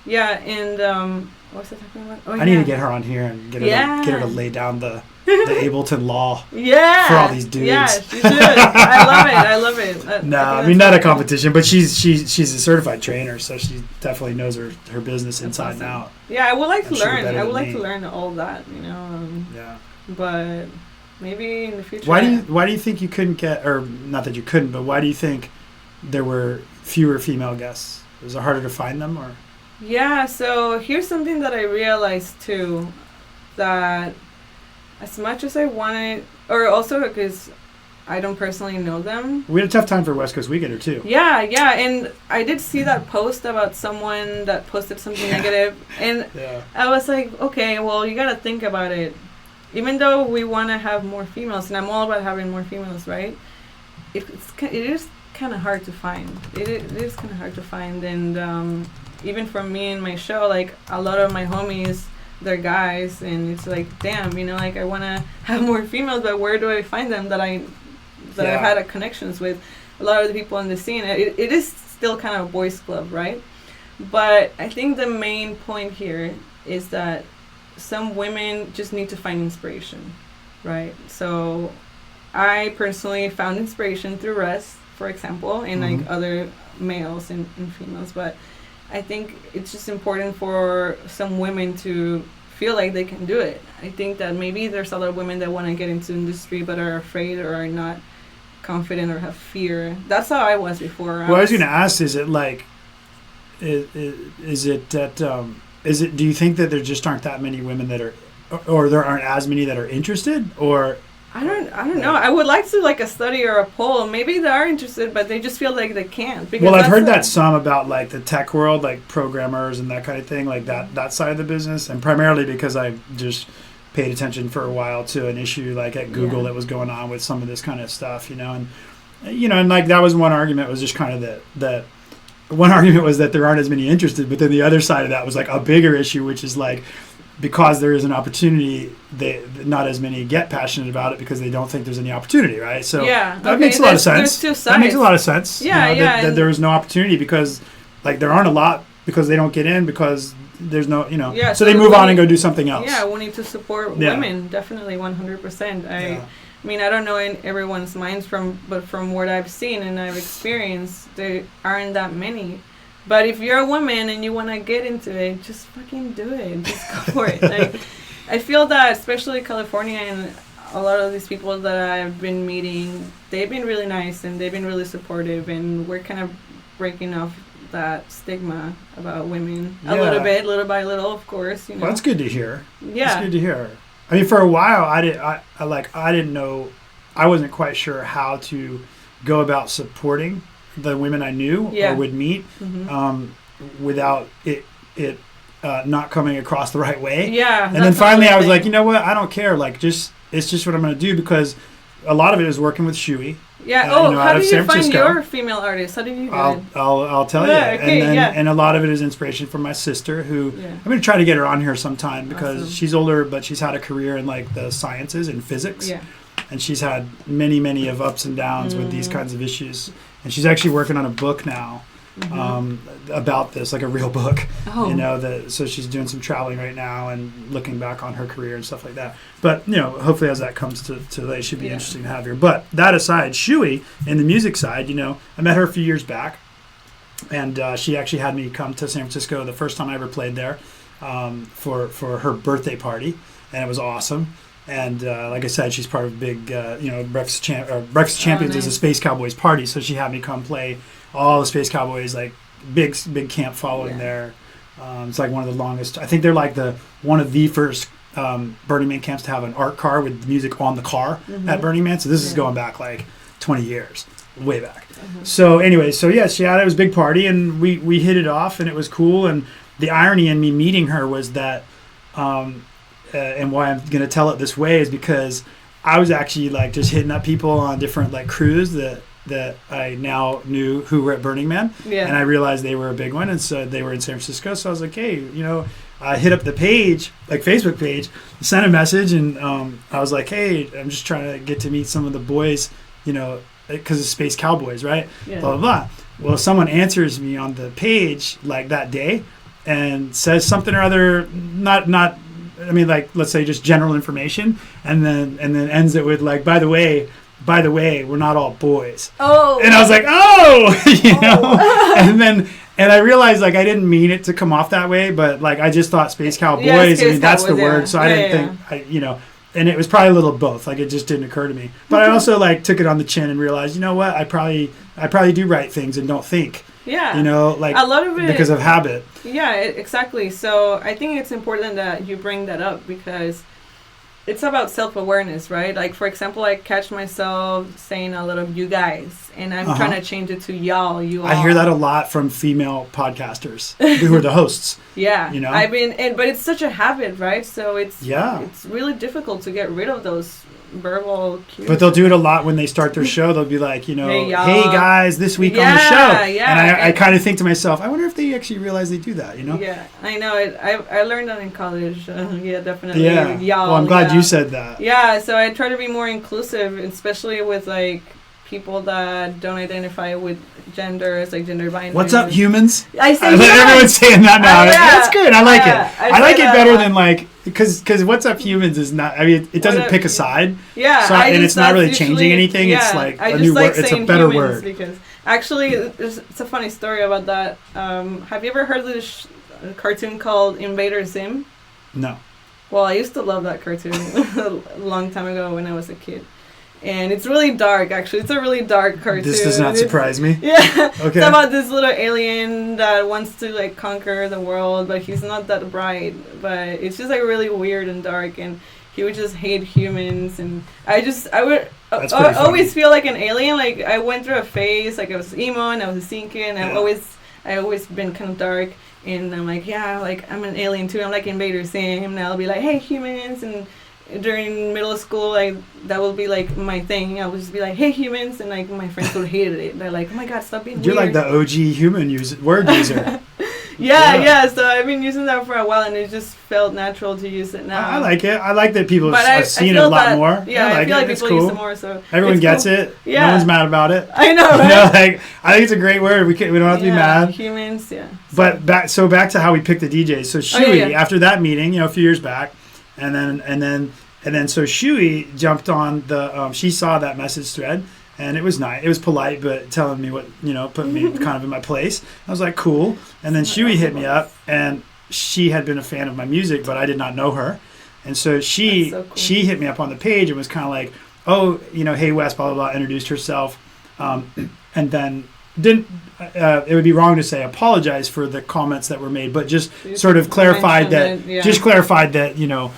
Yeah, and what was I talking about? Oh, I need to get her on here and get her to lay down the Ableton law Yeah. for all these dudes. Yeah, she should. I love it. No, I mean not a competition, but she's a certified trainer, so she definitely knows her business inside and out. Yeah, I would like to And she'll be learn. better I would than like me. to learn all that, Yeah. But maybe in the future. Why do you think you couldn't get, or not that you couldn't, but why do you think there were fewer female guests? Was it harder to find them, or? Yeah, so here's something that I realized too, that as much as I wanted, or also because I don't personally know them. We had a tough time for West Coast Weekender too. Yeah, and I did see that post about someone that posted something negative, and Yeah. I was like, okay, well, you gotta think about it. Even though we want to have more females, and I'm all about having more females, right? It is kind of hard to find. It is kind of hard to find, and even for me and my show, like a lot of my homies, they're guys, and it's like, damn, like I want to have more females, but where do I find them that I've had connections with? A lot of the people in the scene. It is still kind of a boys' club, right? But I think the main point here is that some women just need to find inspiration, right? So I personally found inspiration through Russ, for example, and like other males and females, but I think it's just important for some women to feel like they can do it. I think that maybe there's other women that want to get into the industry but are afraid or are not confident or have fear. That's how I was before. Well, I was going to ask, is it like, is it that, do you think that there just aren't that many women that are, or there aren't as many that are interested, or? I don't know. I would like to like a study or a poll. Maybe they are interested, but they just feel like they can't. Well, I've heard that some about like the tech world, like programmers and that kind of thing, like that side of the business, and primarily because I just paid attention for a while to an issue like at Google that was going on with some of this kind of stuff, and like that was one argument, was just kind of that one argument was that there aren't as many interested, but then the other side of that was like a bigger issue, which is like, because there is an opportunity, not as many get passionate about it because they don't think there's any opportunity, right? So that makes a lot of sense. There's two sides. That makes a lot of sense. Yeah, that there is no opportunity because, like, there aren't a lot because they don't get in because there's no, Yeah, so they move on and go do something else. Yeah, we need to support women, definitely 100%. I mean, I don't know in everyone's minds but from what I've seen and I've experienced, there aren't that many. But if you're a woman and you want to get into it, just fucking do it. Just go for it. Like, I feel that especially California and a lot of these people that I've been meeting, they've been really nice and they've been really supportive, and we're kind of breaking off that stigma about women a little bit, little by little, of course. Well, that's good to hear. Yeah, that's good to hear. I mean, for a while, I didn't know, I wasn't quite sure how to go about supporting the women I knew or would meet without it not coming across the right way. Yeah. And then finally I was like, you know what? I don't care. Like, it's just what I'm going to do, because a lot of it is working with ShYo. Yeah. How did you find your female artists? How did you do it? I'll tell you. Okay, and a lot of it is inspiration from my sister, who I'm going to try to get her on here sometime, because she's older, but she's had a career in like the sciences and physics. Yeah. And she's had many of ups and downs with these kinds of issues. And she's actually working on a book now about this, like a real book. So she's doing some traveling right now and looking back on her career and stuff like that. But, hopefully as that comes to light, it should be interesting to have here. But that aside, ShYo, in the music side, I met her a few years back. And she actually had me come to San Francisco the first time I ever played there for her birthday party. And it was awesome. And like I said, she's part of big, Breakfast Champions is a Space Cowboys party. So she had me come play all the Space Cowboys, like big camp following there. It's like one of the longest. I think they're like one of the first Burning Man camps to have an art car with music on the car at Burning Man. So this is going back like 20 years, way back. So anyway, she had it was a big party, and we hit it off, and it was cool. And the irony in me meeting her was that, and why I'm going to tell it this way is because I was actually like just hitting up people on different like crews that I now knew who were at Burning Man. Yeah. And I realized they were a big one, and so they were in San Francisco. So I was like, hey, I hit up the page, like Facebook page, sent a message, and I was like, hey, I'm just trying to get to meet some of the boys, because it's Space Cowboys, right? Yeah. Blah, blah, blah. Well, someone answers me on the page like that day and says something or other, like, let's say just general information, and then ends it with like, by the way, we're not all boys. Oh. And I was like, and I realized like I didn't mean it to come off that way, but like I just thought Space Cowboys. That's the word. So I didn't think and it was probably a little of both. Like it just didn't occur to me. But I also like took it on the chin and realized, you know what? I probably do write things and don't think. Yeah. Like a lot of it because of habit. Yeah, exactly. So I think it's important that you bring that up because it's about self-awareness, right? Like, for example, I catch myself saying a lot of you guys, and I'm trying to change it to y'all, you all. I hear that a lot from female podcasters who are the hosts. Yeah. But it's such a habit, right? So it's really difficult to get rid of those verbal cues. But they'll do it a lot when they start their show. They'll be like, hey guys, this week on the show. Yeah. And I kind of think to myself, I wonder if they actually realize they do that, Yeah, I know. I learned that in college. Yeah, definitely. Yeah. Y'all, well, I'm glad you said that. Yeah, so I try to be more inclusive, especially with like people that don't identify with genders, like gender binary. What's up, humans? I say everyone's saying that now. That's good. I like it. I like it better than like because what's up, humans is not. I mean, it doesn't pick a side. Yeah, so, and it's not really changing anything. It's like a new word. It's a better word. Because actually, it's a funny story about that. Have you ever heard of this cartoon called Invader Zim? No. Well, I used to love that cartoon a long time ago when I was a kid. And it's really dark, actually. It's a really dark cartoon. This does not surprise me. Yeah. Okay. It's about this little alien that wants to, like, conquer the world, but he's not that bright. But it's just, like, really weird and dark, and he would just hate humans. And I would always feel like an alien. Like, I went through a phase, like, I was emo, and I was a sinker, and I always been kind of dark. And I'm like, yeah, like, I'm an alien, too. I'm like Invader Zim, and I'll be like, hey, humans, and during middle school, that would be like my thing. I would just be like, "Hey, humans," and like my friends would hate it. They're like, "Oh my God, stop being You're weird." Like the OG human word user. Yeah. So I've been using that for a while, and it just felt natural to use it now. I like it. I like that people have seen it a lot more. Yeah, I feel like people use it more. So everyone gets it. Yeah. No one's mad about it. I know, right? I think it's a great word. We don't have to be mad. Humans, yeah. But back to how we picked the DJs. So ShYo, after that meeting, a few years back. And then so ShYo jumped on the she saw that message thread, and it was nice. It was polite, but telling me what, put me kind of in my place. I was like, cool. And then ShYo hit me up, and she had been a fan of my music, but I did not know her. And so she hit me up on the page and was kind of like, oh, hey Wes, blah, blah, blah, introduced herself. And then didn't, it would be wrong to say apologize for the comments that were made, but just sort of clarified that,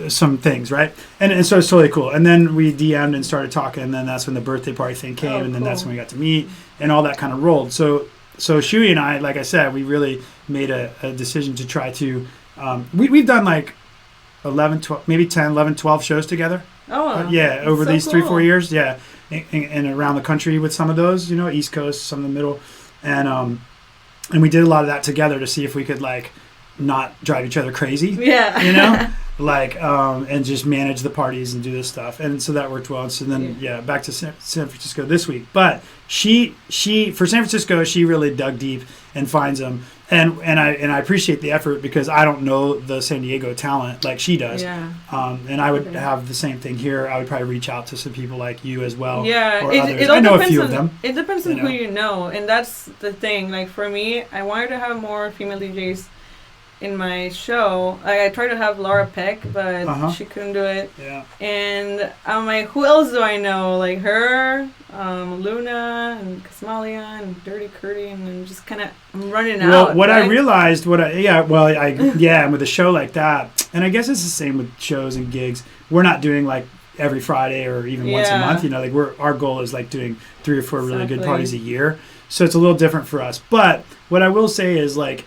some things, right? And so it's totally cool. And then we DM'd and started talking, and then that's when the birthday party thing came, and then that's when we got to meet, and all that kind of rolled. So ShYo and I, like I said, we really made a decision to try to, we've done like 11, 12, maybe 10, 11, 12 shows together. Oh, over these 3-4 years, and around the country with some of those, East Coast, some in the middle, and we did a lot of that together to see if we could like not drive each other crazy, and just manage the parties and do this stuff, and so that worked well. And so then back to San Francisco this week, but she for San Francisco, she really dug deep and finds them. And I appreciate the effort because I don't know the San Diego talent like she does. Yeah. And I would have the same thing here. I would probably reach out to some people like you as well. Yeah. Or others. I know a few of them. It depends on who you know. And that's the thing. Like for me, I wanted to have more female DJs in my show. I tried to have Laura Peck, but she couldn't do it. Yeah. And I'm like, who else do I know? Like her, Luna, and Casmalia, and Dirty Curdy, and then just kind of I'm running out. Well, what right? I realized, and with a show like that, and I guess it's the same with shows and gigs. We're not doing like every Friday or even once a month. You know, like our goal is like doing 3 or 4 really good parties a year. So it's a little different for us. But what I will say is like,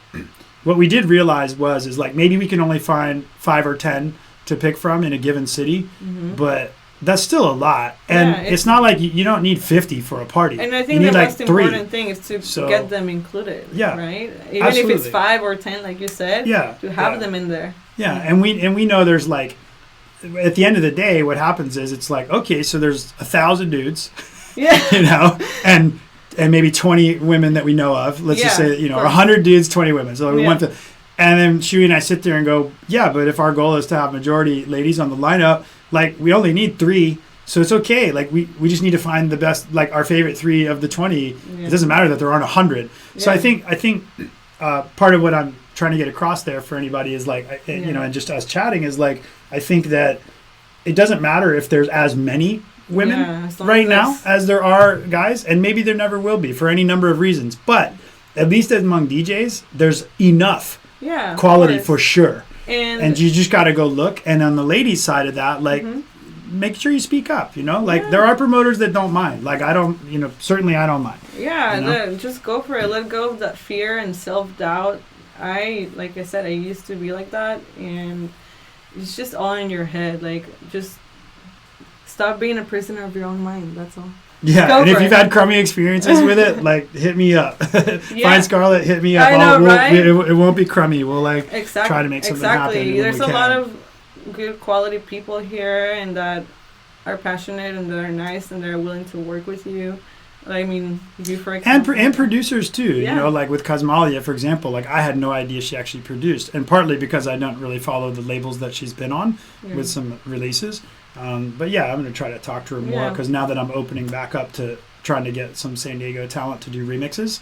what we did realize is like maybe we can only find 5 or 10 to pick from in a given city, but that's still a lot. And it's not like you don't need 50 for a party. And I think the most important thing is to get them included. Yeah, right. Even if it's 5 or 10, like you said, to have them in there. Yeah, and we know there's like, at the end of the day, what happens is it's like, okay, so there's 1,000 dudes, you know, and maybe 20 women that we know of. Let's just say, you know, 100 dudes, 20 women. So we want to, and then Shui and I sit there and go, yeah, but if our goal is to have majority ladies on the lineup, like we only need 3, so it's okay. Like we just need to find the best, like our favorite 3 of the 20. It doesn't matter that there aren't 100. So I think part of what I'm trying to get across there for anybody is like, you know, and just us chatting is like, I think that it doesn't matter if there's as many women right now as there are guys, and maybe there never will be for any number of reasons, but at least among DJs there's enough quality for sure, and you just got to go look. And on the ladies side of that, like make sure you speak up, you know, like there are promoters that don't mind, like I don't, you know, certainly I don't mind, you know? Just go for it. Let go of that fear and self-doubt. Like I said, I used to be like that, and it's just all in your head. Like just stop being a prisoner of your own mind. That's all. Yeah, and if you've had crummy experiences with it, like hit me up. Find Scarlett, hit me up. I know, right? It won't be crummy. We'll like try to make something happen. There's a lot of good quality people here, and that are passionate and that are nice and they're willing to work with you. I mean, you for example, and producers too. You know, like with Casmalia, for example. Like I had no idea she actually produced, and partly because I don't really follow the labels that she's been on with some releases. But yeah, I'm going to try to talk to her more, because now that I'm opening back up to trying to get some San Diego talent to do remixes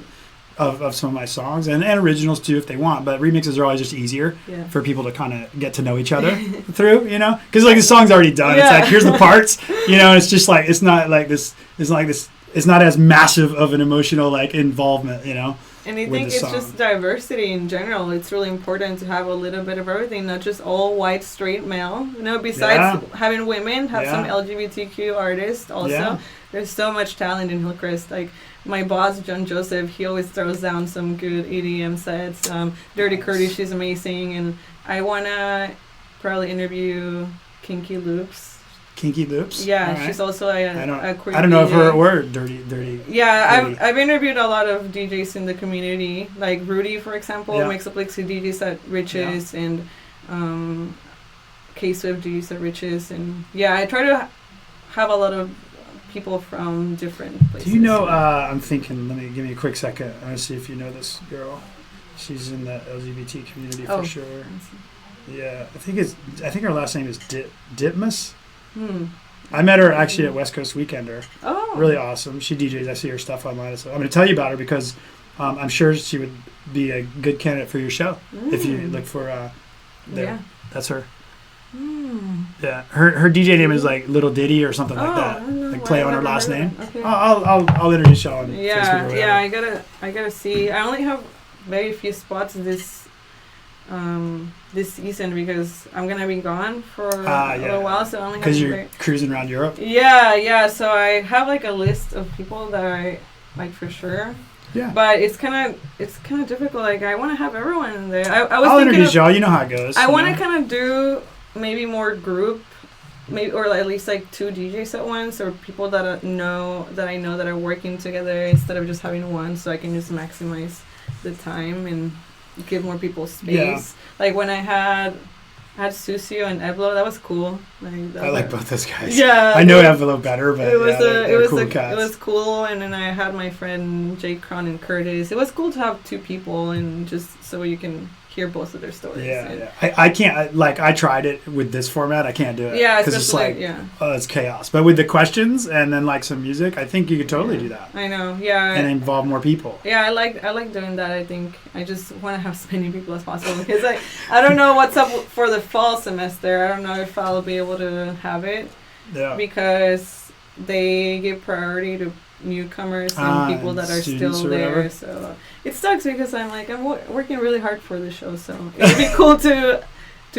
of some of my songs, and originals too if they want, but remixes are always just easier for people to kind of get to know each other through, you know, because like the song's already done. It's like, here's the parts, you know, and it's just like, it's not as massive of an emotional like involvement, you know. And I think it's just diversity in general. It's really important to have a little bit of everything, not just all white, straight male. You know, besides having women, have some LGBTQ artists also. Yeah. There's so much talent in Hillcrest. Like, my boss, John Joseph, he always throws down some good EDM sets. Dirty Curdy, she's amazing. And I want to probably interview Kinky Loops. Kinky Loops? Yeah, she's also a queer I don't know DJ. if her word dirty. Yeah, I've interviewed a lot of DJs in the community, like Rudy, for example, makes up like DJs at Riches, and K-Swift DJs at Riches, and I try to have a lot of people from different places. Do you know? I'm thinking. Give me a quick second. I want to see if you know this girl. She's in the LGBT community for sure. Yeah, I think her last name is Ditmus. I met her actually at West Coast Weekender. Oh, really awesome. She DJs. I see her stuff online. So I'm going to tell you about her because I'm sure she would be a good candidate for your show if you look for there. Yeah. That's her. Yeah, her DJ name is like Little Diddy or something like that. Like play on her last name. Okay. I'll introduce y'all on Facebook or whatever. Yeah, I gotta see. I only have very few spots this season because I'm gonna be gone for a little while, so I only have. Because you're cruising around Europe. Yeah. So I have like a list of people that I like for sure. Yeah. But it's kind of difficult. Like I want to have everyone in there. I'll introduce y'all. You know how it goes. I want to kind of do maybe more group, maybe or at least like 2 DJs at once, or people that I know that are working together instead of just having one, so I can just maximize the time and give more people space. Yeah. Like when I had Susio and Evlo, that was cool. I like both those guys. Yeah, I know Evlo better, but it was cool. And then I had my friend Jake Cron and Curtis. It was cool to have 2 people, and just so you can hear both of their stories. Yeah, And, yeah. I can't, like, I tried it with this format. I can't do it. Yeah, because it's like, it's chaos. But with the questions and then like some music, I think you could totally do that. I know, yeah. And involve more people. Yeah, I like doing that. I think I just want to have as many people as possible because I don't know what's up for the fall semester. I don't know if I'll be able to have it. Yeah. Because they give priority to newcomers and people that are still there. So it sucks because I'm working really hard for the show. So it would be cool to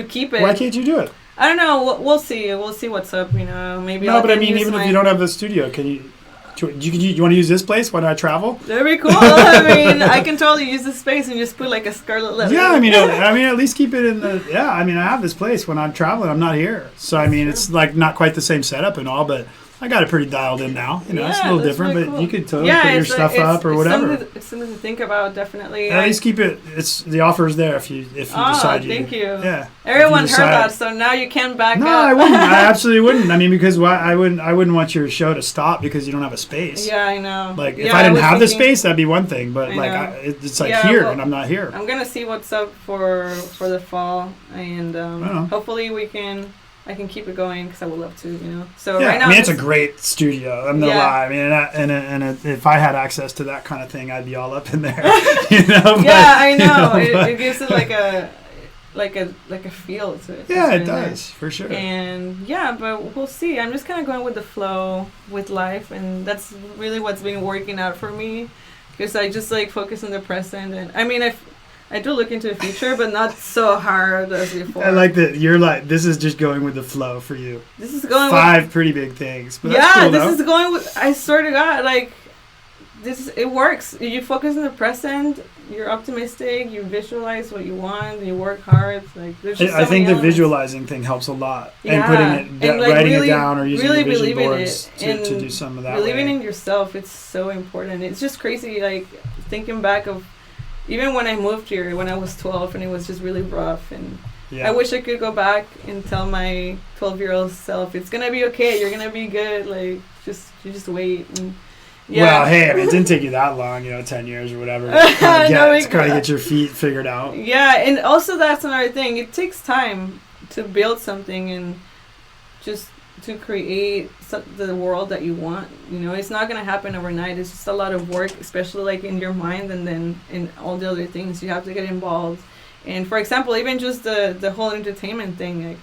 keep it. Why can't you do it? I don't know. We'll see. We'll see what's up. You know, maybe. No, but I mean, even if you don't have the studio, can you? You want to use this place? Why not travel? That'd be cool. I mean, I can totally use this space and just put like a Scarlett letter. Yeah, I mean, at least keep it in the. Yeah, I mean, I have this place. When I'm traveling, I'm not here, so I mean, it's like not quite the same setup and all, but I got it pretty dialed in now. You know, it's a little different, really but cool. you could totally put your stuff up or whatever. It's something to think about, definitely. At least keep it. It's the offer's there if you decide. Thank you. Yeah. Everyone heard that, so now you can back up. No, I wouldn't. I absolutely wouldn't. I mean, because I wouldn't want your show to stop because you don't have a space. Yeah, I know. Like if I didn't have the space, that'd be one thing. But it's like here, well, and I'm not here. I'm gonna see what's up for the fall, and hopefully I can keep it going because I would love to, you know. So yeah, right now, I mean, it's a great studio. I'm gonna lie. I mean, and if I had access to that kind of thing, I'd be all up in there. You know. But, yeah, I know. It gives it like a feel to it. Yeah, it does for sure. And yeah, but we'll see. I'm just kind of going with the flow with life, and that's really what's been working out for me because I just like focus on the present. And I mean, I do look into the future, but not so hard as before. I like that you're like, this is just going with the flow for you. This is going 5 pretty big things. But this is going with, I swear to God, like, it works. You focus on the present, you're optimistic, you visualize what you want, you work hard. Like, there's just I think the elements. visualizing thing helps a lot. Yeah. And putting it, writing it down or using the vision boards to do some of that. Believing in yourself, it's so important. It's just crazy, like, thinking back of even when I moved here when I was 12 and it was just really rough, and I wish I could go back and tell my 12-year-old self, it's gonna be okay, you're gonna be good, like you just wait. And well, hey, I mean, it didn't take you that long, 10 years or whatever to kind of get your feet figured out. Yeah, and also that's another thing, it takes time to build something and just to create the world that you want. It's not going to happen overnight. It's just a lot of work, especially like in your mind, and then in all the other things you have to get involved. And for example, even just the whole entertainment thing, like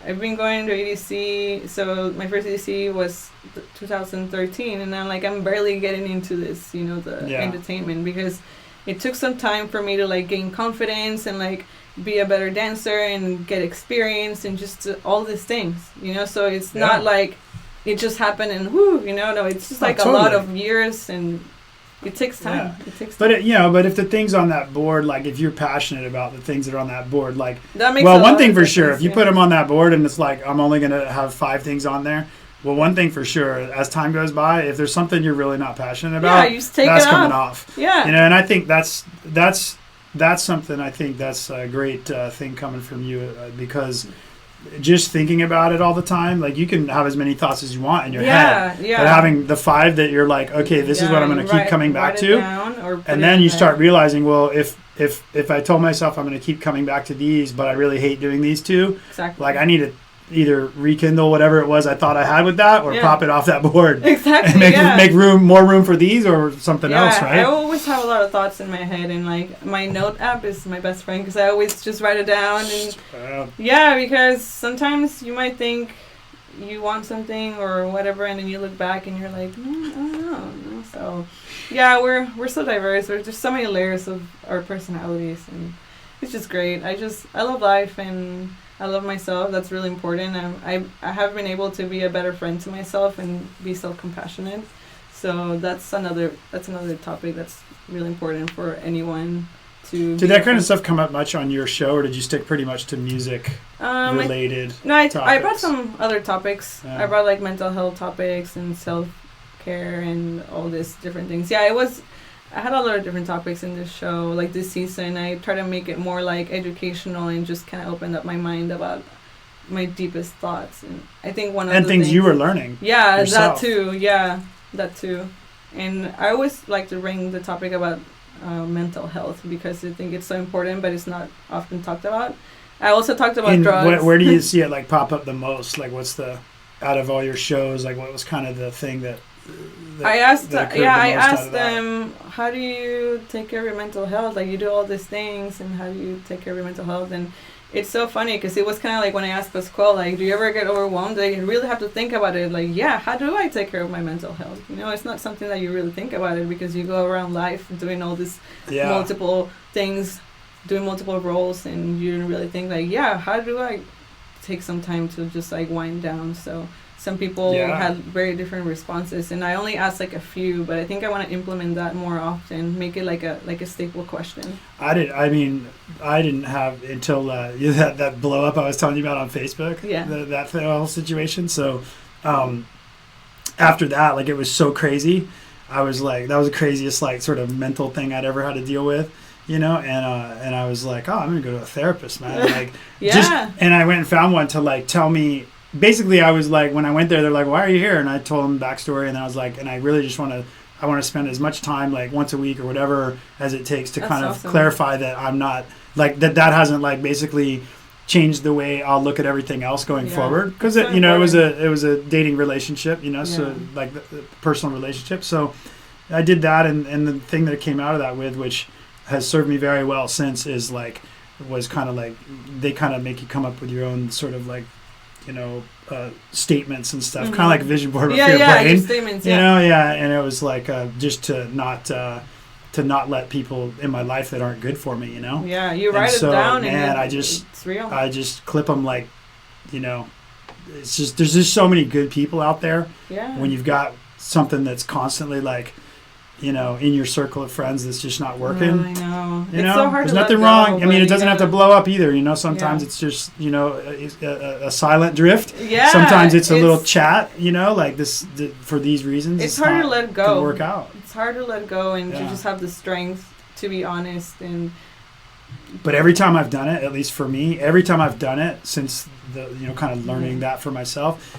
I've been going to EDC, so my first EDC was 2013, and I'm barely getting into this, entertainment, because it took some time for me to like gain confidence and like be a better dancer and get experience and just all these things, so it's not like it just happened and whoo, no, it's just like a lot of years, and it takes time. It takes time. But if the things on that board, like if you're passionate about the things that are on that board, like, that makes one thing for sure, if you put them on that board and it's like, I'm only going to have 5 things on there, well, one thing for sure, as time goes by, if there's something you're really not passionate about, you just take that's it coming off. Yeah. And I think that's something, I think that's a great thing coming from you, because just thinking about it all the time, like you can have as many thoughts as you want in your head, but having the 5 that you're like, okay, this is what I'm going to keep coming back to, and then you start realizing, well, if I told myself I'm going to keep coming back to these, but I really hate doing these 2, like I need to either rekindle whatever it was I thought I had with that, or pop it off that board. Exactly. And make more room for these or something else, right? I always have a lot of thoughts in my head, and like my note app is my best friend because I always just write it down. And because sometimes you might think you want something or whatever, and then you look back and you're like, I don't know. So we're so diverse. There's just so many layers of our personalities, and it's just great. I love life, and I love myself. That's really important. I have been able to be a better friend to myself and be self-compassionate. So that's another topic that's really important for anyone to. Did that kind of stuff come up much on your show, or did you stick pretty much to music related? I brought some other topics. Yeah. I brought like mental health topics and self-care and all these different things. I had a lot of different topics in this show. Like this season, I try to make it more like educational and just kind of opened up my mind about my deepest thoughts. And I think one of the things you were learning. Yeah, yourself. That too. And I always like to bring the topic about mental health because I think it's so important, but it's not often talked about. I also talked about And drugs. where do you see it like pop up the most? Like, what's the out of all your shows? Like, what was kind of the thing that I asked, that occurred the most I out of asked that? them, how do you take care of your mental health? Like, you do all these things, and how do you take care of your mental health? And it's so funny because it was kind of like when I asked Pascual, like, do you ever get overwhelmed? Like, you really have to think about it. Like, yeah, how do I take care of my mental health? You know, it's not something that you really think about it because you go around life doing all these Yeah. multiple things, doing multiple roles, and you don't really think like, yeah, how do I take some time to just like wind down? So some people Yeah. had very different responses, and I only asked like a few, but I think I want to implement that more often, make it like a staple question. I didn't have until that blow up I was telling you about on Facebook. Yeah. That whole situation. So after that, like, it was so crazy. I was like, that was the craziest like sort of mental thing I'd ever had to deal with. You know, and I was like, oh, I'm gonna go to a therapist, man. Like, Yeah. and I went and found one to like tell me. Basically, I was like, when I went there, they're like, why are you here? And I told them the backstory, and then I was like, and I really just want to spend as much time, like once a week or whatever, as it takes to That's kind of awesome. clarify that I'm not like that hasn't like basically changed the way I'll look at everything else going Yeah. forward. Because That's so it was a dating relationship, you know, so Yeah. like the personal relationship. So I did that, and the thing that came out of that with, which has served me very well since, is like, was kind of like, they kind of make you come up with your own sort of like, you know, statements and stuff, kind of like a vision board with your your brain, statements, you know, and it was like just to not let people in my life that aren't good for me, you know. Yeah, you And write so, it down, man, and I just it's real. I just clip them like, you know, it's just, there's just so many good people out there. Yeah. When you've got something that's constantly like, you know, in your circle of friends that's just not working. I know. You It's know, so hard there's to let nothing go, wrong. I mean, but it doesn't have to yeah. blow up either. You know, sometimes Yeah. it's just, you know, a silent drift. Yeah. Sometimes it's a little chat. You know, like for these reasons. It's hard not to let go. gonna work out. It's hard to let go and to Yeah. just have the strength to be honest and. But every time I've done it, at least for me, every time I've done it since the, you know, kind of learning that for myself,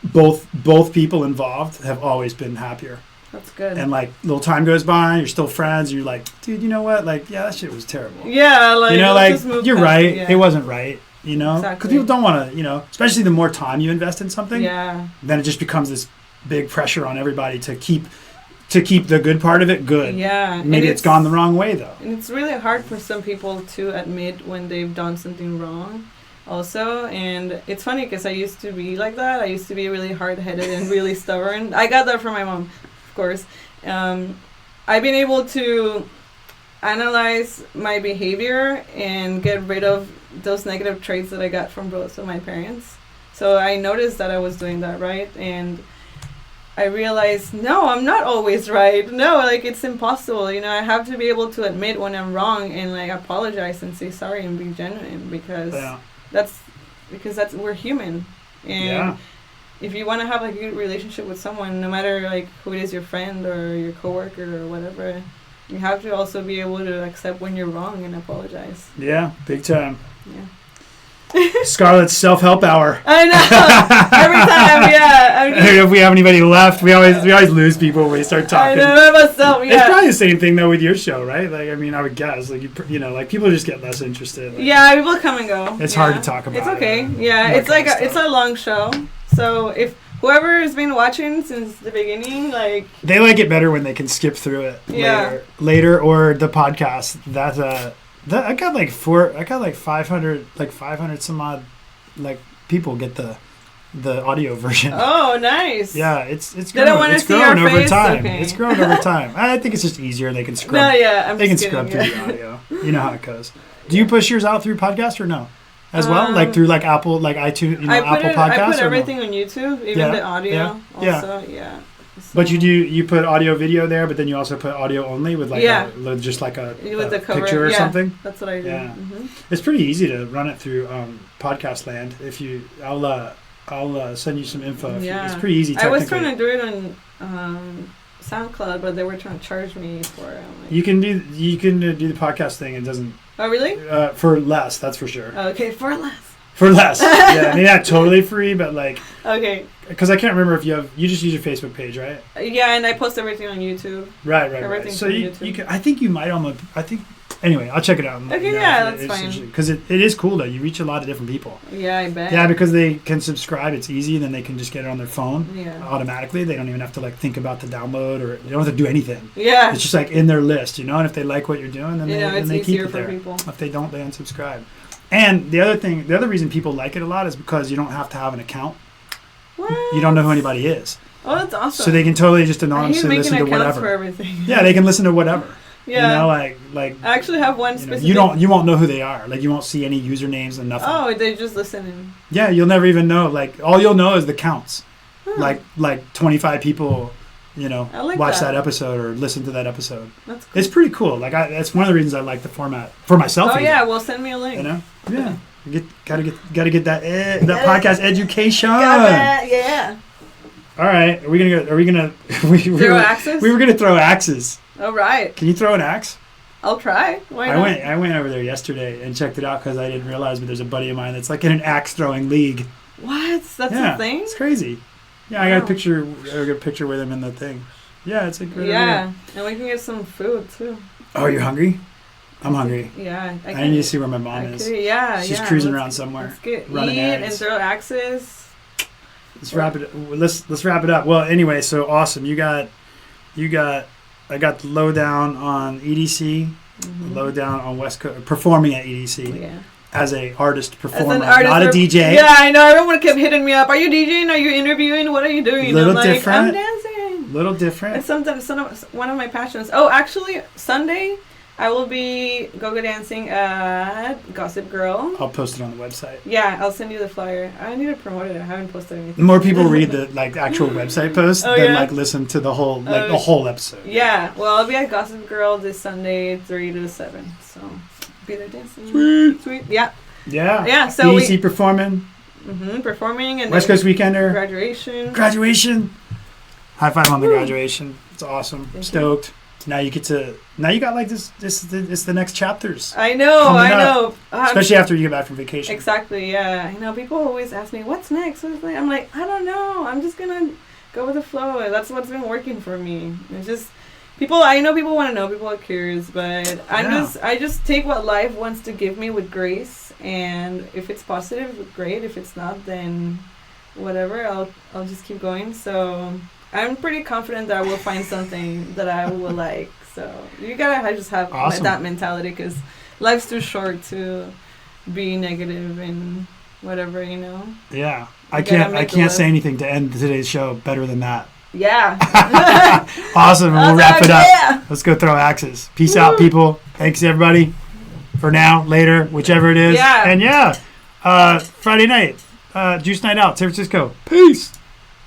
both people involved have always been happier. That's good. And like, little time goes by, you're still friends. You're like, dude, you know what? Like, yeah, that shit was terrible. Yeah, like, You know, let's like, just move you're past right. it, yeah. It wasn't right. You know, because Exactly. people don't want to, you know, especially the more time you invest in something, Yeah. then it just becomes this big pressure on everybody to keep the good part of it good. Yeah. Maybe and it's gone the wrong way though. And it's really hard for some people to admit when they've done something wrong also. And it's funny because I used to be like that. I used to be really hard-headed and really stubborn. I got that from my mom, of course. I've been able to analyze my behavior and get rid of those negative traits that I got from both of my parents. So I noticed that I was doing that, right? And I realized, no, I'm not always right. No, like, it's impossible. You know, I have to be able to admit when I'm wrong and like apologize and say sorry and be genuine because Yeah. that's we're human. And Yeah. if you want to have like a good relationship with someone, no matter like who it is, your friend or your coworker or whatever, you have to also be able to accept when you're wrong and apologize. Yeah. Big time. Yeah. Scarlett's self-help hour. I know. Every time, yeah. I don't know if we have anybody left. We always lose people when we start I talking. know myself. It's Yeah. probably the same thing though with your show, right? Like, I mean, I would guess, like, you know, like, people just get less interested. Like, Yeah, people come and go. It's yeah. hard to talk about It's okay. it. Yeah, That it's kind like of it's stuff. a long show. So if whoever has been watching since the beginning, like, They like it better when they can skip through it Yeah. later, or the podcast. That I got like 500 some odd like people get the audio version. oh, nice. Yeah, it's They grown. don't wanna It's see grown our over face? time. Okay. It's grown over time. I think it's just easier. They can scrub. No, yeah, I'm they can just scrub kidding. through Yeah. the audio. You know how it goes. Do you push yours out through podcast or no? As well, like Um, through like Apple, like iTunes, you know, I put Apple Podcasts. I put or no? everything on YouTube, even Yeah, the audio. yeah, Also, yeah. But So- you put audio video there, but then you also put audio only with like Yeah. just like a with the cover, picture or yeah, something. That's what I do. Yeah. Hmm. It's pretty easy to run it through Podcast Land. I'll send you some info. Yeah. It's pretty easy. I was Technically. trying to do it on SoundCloud, but they were trying to charge me for it. I'm like, You can do the podcast thing. It doesn't oh, really? for less. That's for sure. Okay, for less. For less. Yeah, I mean, not totally free, but like Okay. because I can't remember if you just use your Facebook page, right? Yeah, and I post everything on YouTube. Right. Everything's So on you YouTube. can, I think you might almost, anyway, I'll check it out. Okay, yeah, that's fine. Because it is cool though. You reach a lot of different people. Yeah, I bet. Yeah, because they can subscribe. It's easy. Then they can just get it on their phone automatically. They don't even have to like think about the download, or they don't have to do anything. Yeah. It's just like in their list, you know. And if they like what you're doing, then it's they keep easier it for there. people. If they don't, they unsubscribe. And the other reason people like it a lot is because you don't have to have an account. What? You don't know who anybody is. Oh, that's awesome. So they can totally just I hate anonymously making listen to accounts whatever. for everything. Yeah, they can listen to whatever. Yeah. You know, like I actually have one you know, specific. you won't know who they are. Like you won't see any usernames and nothing. Oh, they just listening. Yeah, you'll never even know. Like all you'll know is the counts. Huh. Like 25 people, you know, I like watch that. that episode or listen to that episode. That's cool. It's pretty cool. Like that's one of the reasons I like the format for myself. Oh even, yeah, well send me a link. you know, yeah. Gotta get that podcast education. Yeah. All right, are we gonna Throw axes? We were gonna throw axes. All right. Can you throw an axe? I'll try. Why not? I went over there yesterday and checked it out because I didn't realize, but there's a buddy of mine that's like in an axe throwing league. What? That's Yeah, a thing? it's crazy. Yeah, I got a Wow. picture with him in the thing. Yeah, it's like Yeah. And we can get some food too. Oh, you're hungry? I'm hungry. Yeah. I need to see where my mom is. Yeah. She's yeah. cruising Let's- around somewhere. Let's get running eat and errands. throw axes. Let's wrap it. Let's wrap it up. Well, anyway, so awesome. I got the lowdown on EDC, lowdown on West Coast, performing at EDC Yeah. as a artist performer, As an artist not a DJ. Yeah, I know. Everyone kept hitting me up. Are you DJing? Are you interviewing? What are you doing? Little I'm like, different. I'm dancing. Little different. It's sometimes one of my passions. Oh, actually, Sunday I will be go-go dancing at Gossip Girl. I'll post it on the website. Yeah, I'll send you the flyer. I need to promote it. I haven't posted anything. More people read the actual website post Oh, than yeah? listen to the whole Oh, the whole episode. Yeah, well, I'll be at Gossip Girl this Sunday, 3 to 7. So, be there dancing. Sweet. Yeah. Yeah. Yeah, so EDC performing. Performing and West then Coast Weekender. graduation. High five on the Woo. graduation. It's awesome. Thank you. Stoked. Now you got like this it's the next chapters. I know. Coming Especially after you get back from vacation. Exactly, yeah. I know people always ask me, what's next? I'm like, I don't know. I'm just going to go with the flow. That's what's been working for me. It's just, I know people want to know, people are curious, but I just take what life wants to give me with grace. And if it's positive, great. If it's not, then whatever. I'll just keep going. So I'm pretty confident that I will find something that I will like. So you gotta just have Awesome. that mentality, because life's too short to be negative and whatever, you know. Yeah. You I gotta make the can't list. say anything to end today's show better than that. Yeah. Awesome. We'll wrap it up. Yeah. Let's go throw axes. Peace out, people. Thanks everybody. For now, later, whichever it is. Yeah. And Friday night. Juice night out, San Francisco. Peace.